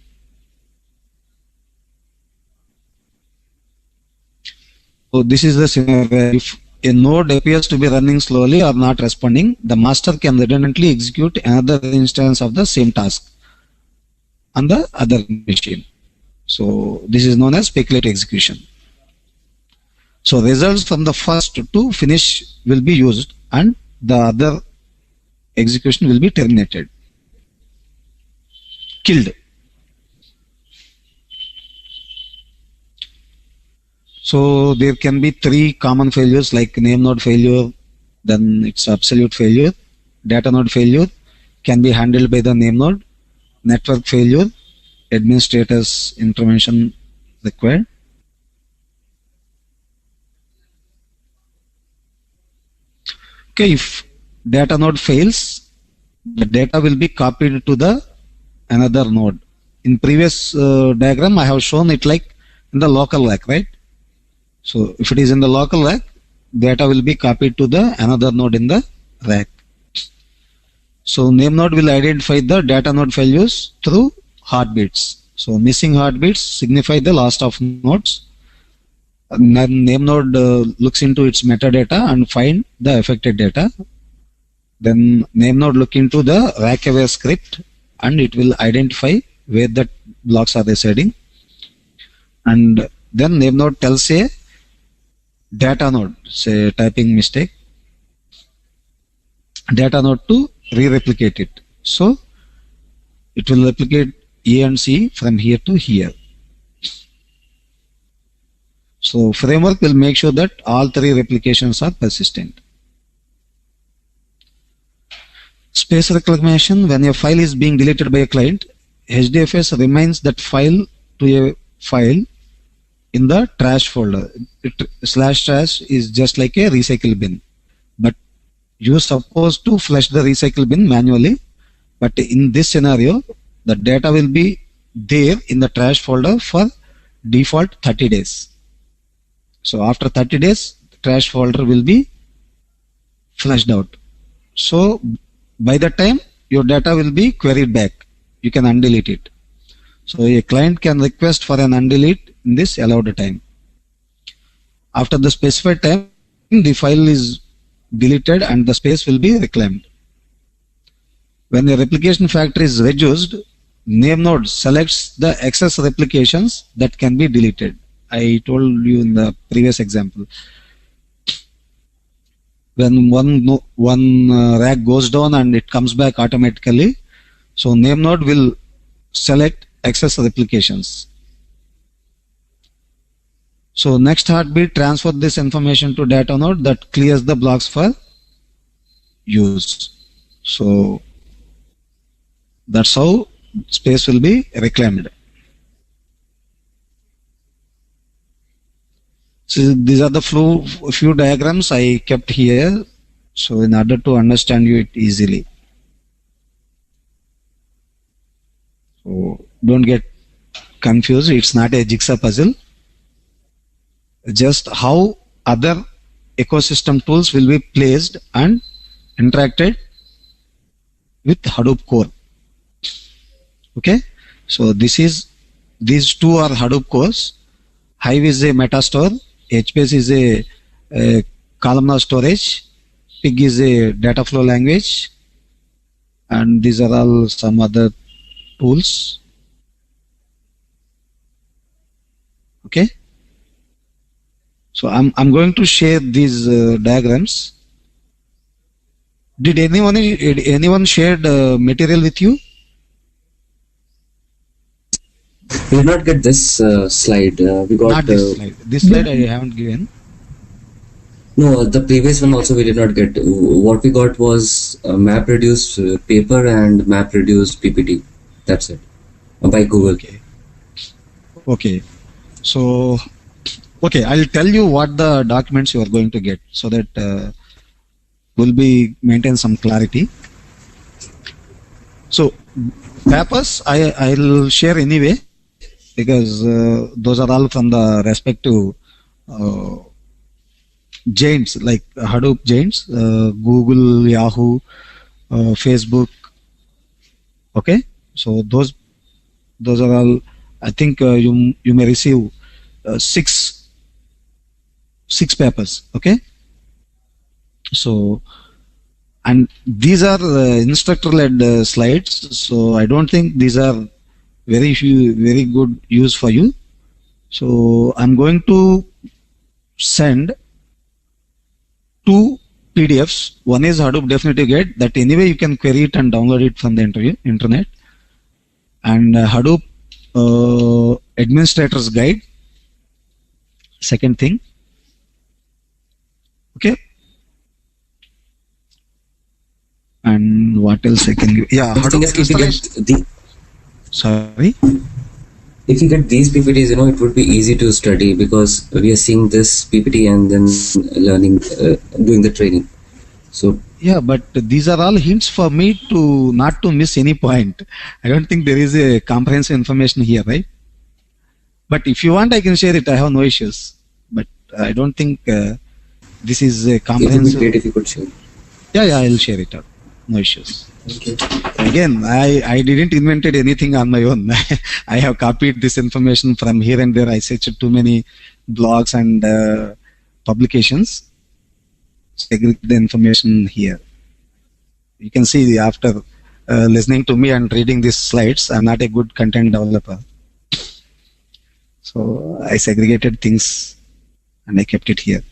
So this is the scenario. If a node appears to be running slowly or not responding, the master can redundantly execute another instance of the same task on the other machine. So this is known as speculative execution. So results from the first to finish will be used, and the other execution will be terminated, killed. So there can be 3 common failures like name node failure, then it's absolute failure, data node failure can be handled by the name node, network failure, administrator's intervention required. Okay, if data node fails, the data will be copied to the another node. In previous diagram, I have shown it like in the local rack, right? So if it is in the local rack, data will be copied to the another node in the rack. So name node will identify the data node failures through heartbeats. So missing heartbeats signify the loss of nodes. Name node looks into its metadata and find the affected data. Then name node look into the rack aware script and it will identify where the blocks are residing. And then name node tells a data node, say typing mistake, data node to re-replicate it. So it will replicate A and C from here to here. So framework will make sure that all three replications are persistent. Space reclamation: when a file is being deleted by a client, HDFS reminds that file to a file in the trash folder. /trash is just like a recycle bin, but you're supposed to flush the recycle bin manually. But in this scenario, the data will be there in the trash folder for default 30 days. So after 30 days, the trash folder will be flushed out. So by that time, your data will be queried back. You can undelete it. So a client can request for an undelete in this allowed time. After the specified time, the file is deleted and the space will be reclaimed. When the replication factor is reduced, name node selects the excess replications that can be deleted. I told you in the previous example. When one rack goes down and it comes back automatically, so name node will select excess replications. So next heartbeat transfer this information to data node that clears the blocks for use. So that's how space will be reclaimed. So these are the few diagrams I kept here, so in order to understand you it easily. So don't get confused, it's not a jigsaw puzzle. Just how other ecosystem tools will be placed and interacted with Hadoop core. Okay, so these two are Hadoop cores. Hive is a metastore, HBase is a columnar storage, Pig is a data flow language, and these are all some other tools. Okay, so I'm going to share these diagrams. Did anyone shared material with you? We did not get this slide. We got Not this slide. This slide I haven't given. no. The previous one also we did not get. What we got was MapReduce paper and MapReduce PPT. That's it, by Google. Okay. So, okay, I'll tell you what the documents you are going to get, so that will be maintain some clarity. So, papers I'll share anyway, because those are all from the respective giants, like Hadoop giants, Google, Yahoo, Facebook. Okay, so those are all. I think you may receive six papers. Okay, so and these are instructor-led slides, so I don't think these are very good use for you. So I'm going to send two PDFs. One is Hadoop Definitive Guide, that anyway you can query it and download it from the internet, and Hadoop Administrator's Guide. Second thing. Okay. And what else I can give? Yeah, Hadoop if you get sorry. If you get these PPTs, it would be easy to study, because we are seeing this PPT and then learning, doing the training. So yeah, but these are all hints for me to not to miss any point. I don't think there is a comprehensive information here, right? But if you want, I can share it. I have no issues. But I don't think this is a comprehensive. It would be great if you could share. Yeah, I'll share it out. No issues. Okay. again, I didn't invented anything on my own. I have copied this information from here and there. I searched too many blogs and publications. Segregate the information here. You can see after listening to me and reading these slides, I'm not a good content developer. So I segregated things and I kept it here.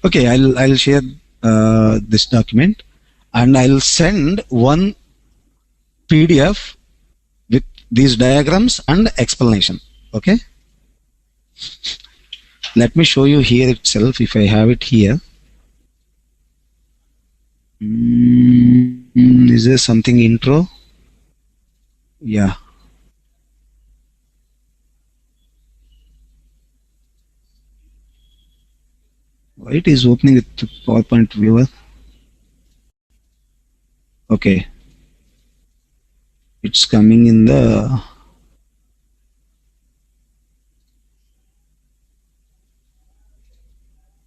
Okay, I'll share this document and I'll send one PDF with these diagrams and explanation. Okay. Let me show you here itself if I have it here. Is there something intro? Yeah. Why it is opening with the PowerPoint viewer? Okay. It's coming in the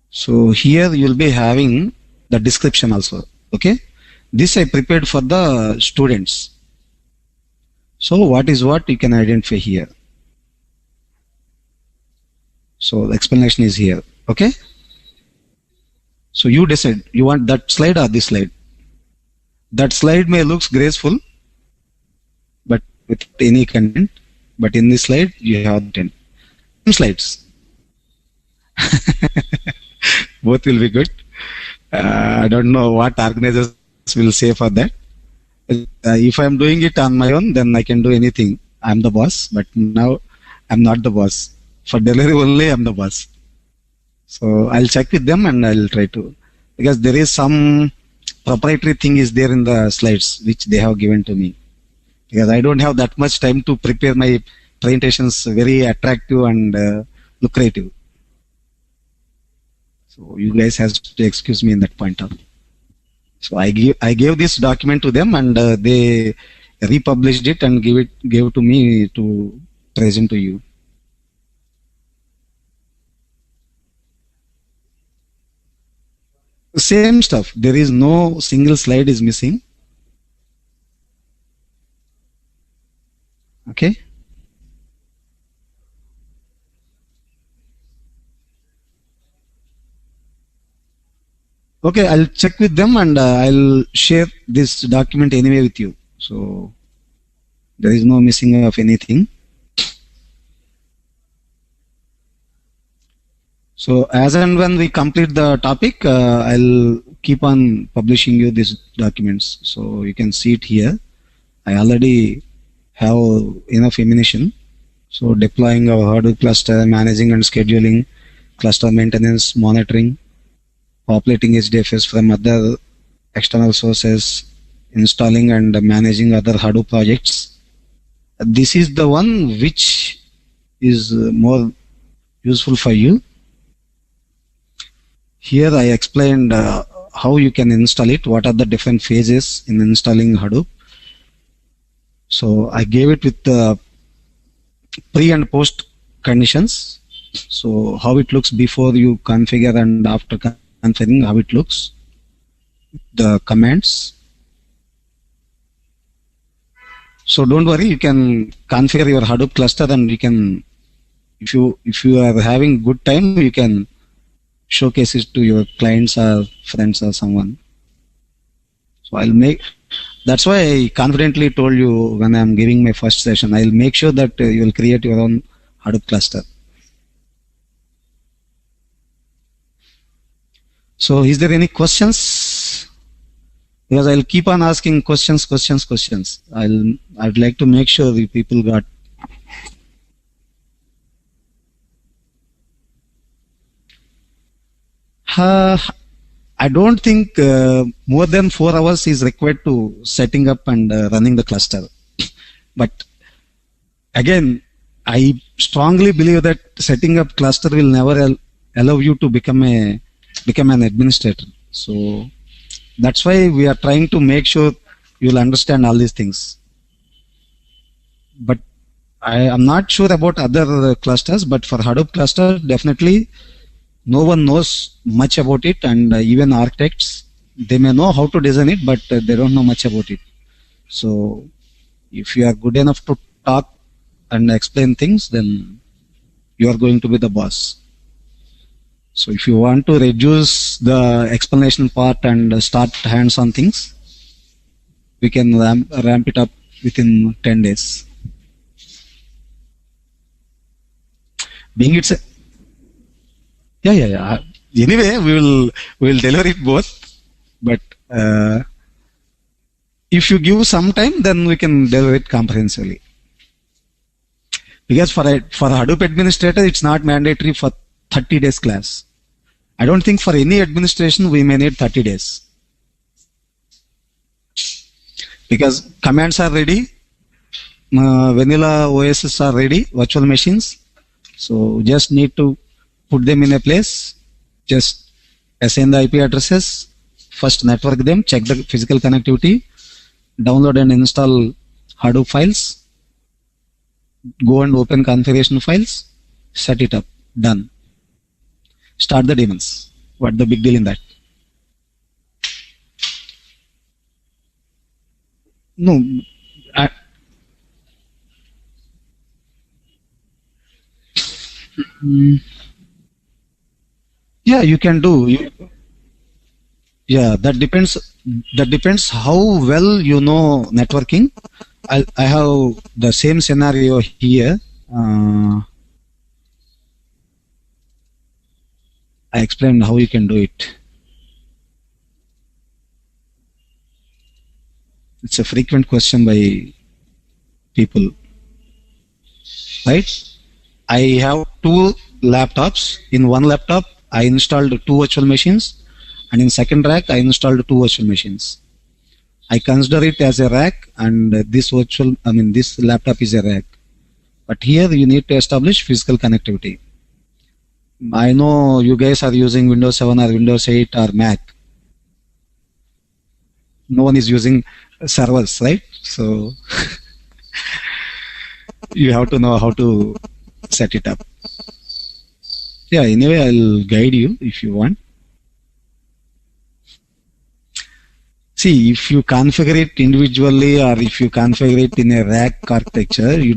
so here you'll be having the description also. Okay. This I prepared for the students. So what is what you can identify here. So the explanation is here. Okay. So you decide you want that slide or this slide. That slide may looks graceful, but with any content. But in this slide you have 10 slides. Both will be good. I don't know what organizers will say for that. If I'm doing it on my own, then I can do anything. I'm the boss, but now I'm not the boss. For delivery only, I'm the boss. So I'll check with them and I'll try to, because there is some proprietary thing is there in the slides which they have given to me. Because I don't have that much time to prepare my presentations very attractive and lucrative. So you guys have to excuse me in that point of. So I gave this document to them and they republished it and gave to me to present to you. Same stuff. There is no single slide is missing. Okay. Okay, I'll check with them and I'll share this document anyway with you. So there is no missing of anything. So as and when we complete the topic, I'll keep on publishing you these documents. So you can see it here. I already have enough ammunition. So deploying our Hadoop cluster, managing and scheduling, cluster maintenance, monitoring, populating HDFS from other external sources, installing and managing other Hadoop projects. This is the one which is more useful for you. Here I explained how you can install it, what are the different phases in installing Hadoop. So I gave it with the pre and post conditions. So how it looks before you configure and after configuring, how it looks, the commands. So don't worry, you can configure your Hadoop cluster and you can, if you are having good time, you can showcase it to your clients or friends or someone. So that's why I confidently told you when I'm giving my first session, I'll make sure that you will create your own Hadoop cluster. So is there any questions? Because I'll keep on asking questions. I'd like to make sure the people got. I don't think more than 4 hours is required to setting up and running the cluster. But again, I strongly believe that setting up cluster will never allow you to become an administrator. So that's why we are trying to make sure you will understand all these things. But I am not sure about other clusters, but for Hadoop cluster, definitely no one knows much about it, and even architects, they may know how to design it, but they don't know much about it. So If you are good enough to talk and explain things, then you are going to be the boss. So if you want to reduce the explanation part and start hands-on things, we can ramp it up within 10 days. Being it's a, yeah. Anyway, we will deliver it both, but if you give some time, then we can deliver it comprehensively. Because for Hadoop administrator, it's not mandatory for 30 days class. I don't think for any administration we may need 30 days. Because commands are ready, vanilla OSs are ready, virtual machines. So just need to put them in a place, just assign the IP addresses, first network them, check the physical connectivity, download and install Hadoop files, go and open configuration files, set it up, done. Start the daemons. What the big deal in that? No, yeah, you can do. Yeah, that depends. That depends how well you know networking. I have the same scenario here. I explained how you can do it. It's a frequent question by people, right? I have two laptops. In one laptop, I installed two virtual machines, and in second rack, I installed two virtual machines. I consider it as a rack, and this laptop is a rack. But here you need to establish physical connectivity. I know you guys are using Windows 7 or Windows 8 or Mac. No one is using servers, right? So you have to know how to set it up. Yeah, anyway, I'll guide you if you want. See, if you configure it individually or if you configure it in a rack architecture, you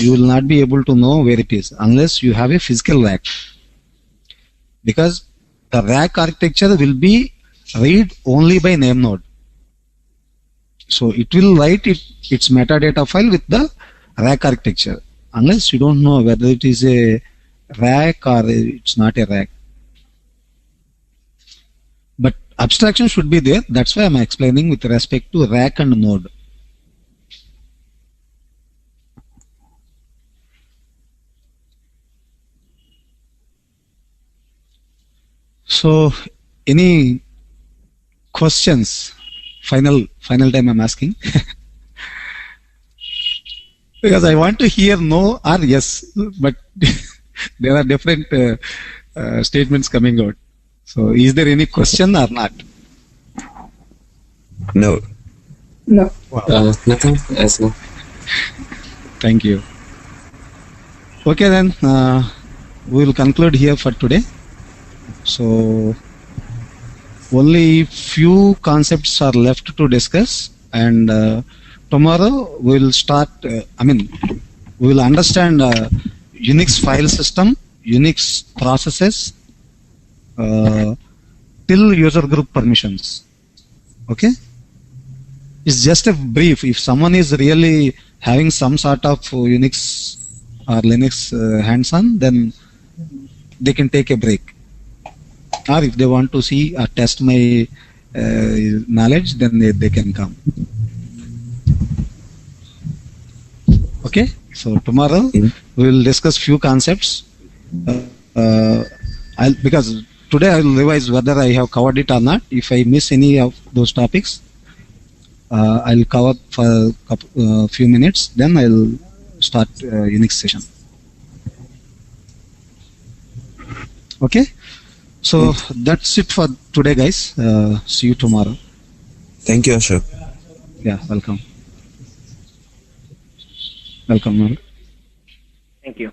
will not be able to know where it is unless you have a physical rack. Because the rack architecture will be read only by name node. So it will write its metadata file with the rack architecture unless you don't know whether it is a rack or it's not a rack. But abstraction should be there. That's why I'm explaining with respect to rack and node. So, any questions? Final time I'm asking. Because I want to hear no or yes, but there are different statements coming out. So, is there any question or not? No. No. Wow. Nothing as well. Thank you. Okay, then we will conclude here for today. So, only few concepts are left to discuss, and tomorrow we will start. We will understand Unix file system, Unix processes, till user group permissions. Okay, it's just a brief. If someone is really having some sort of Unix or Linux hands-on, then they can take a break. Or if they want to see or test my knowledge, then they can come. Okay, so tomorrow we will discuss few concepts. Because today I will revise whether I have covered it or not. If I miss any of those topics, I'll cover for a few minutes. Then I'll start Unix session. Okay. So that's it for today, guys. See you tomorrow. Thank you, Ashok. Yeah, welcome. Welcome, Noel. Thank you.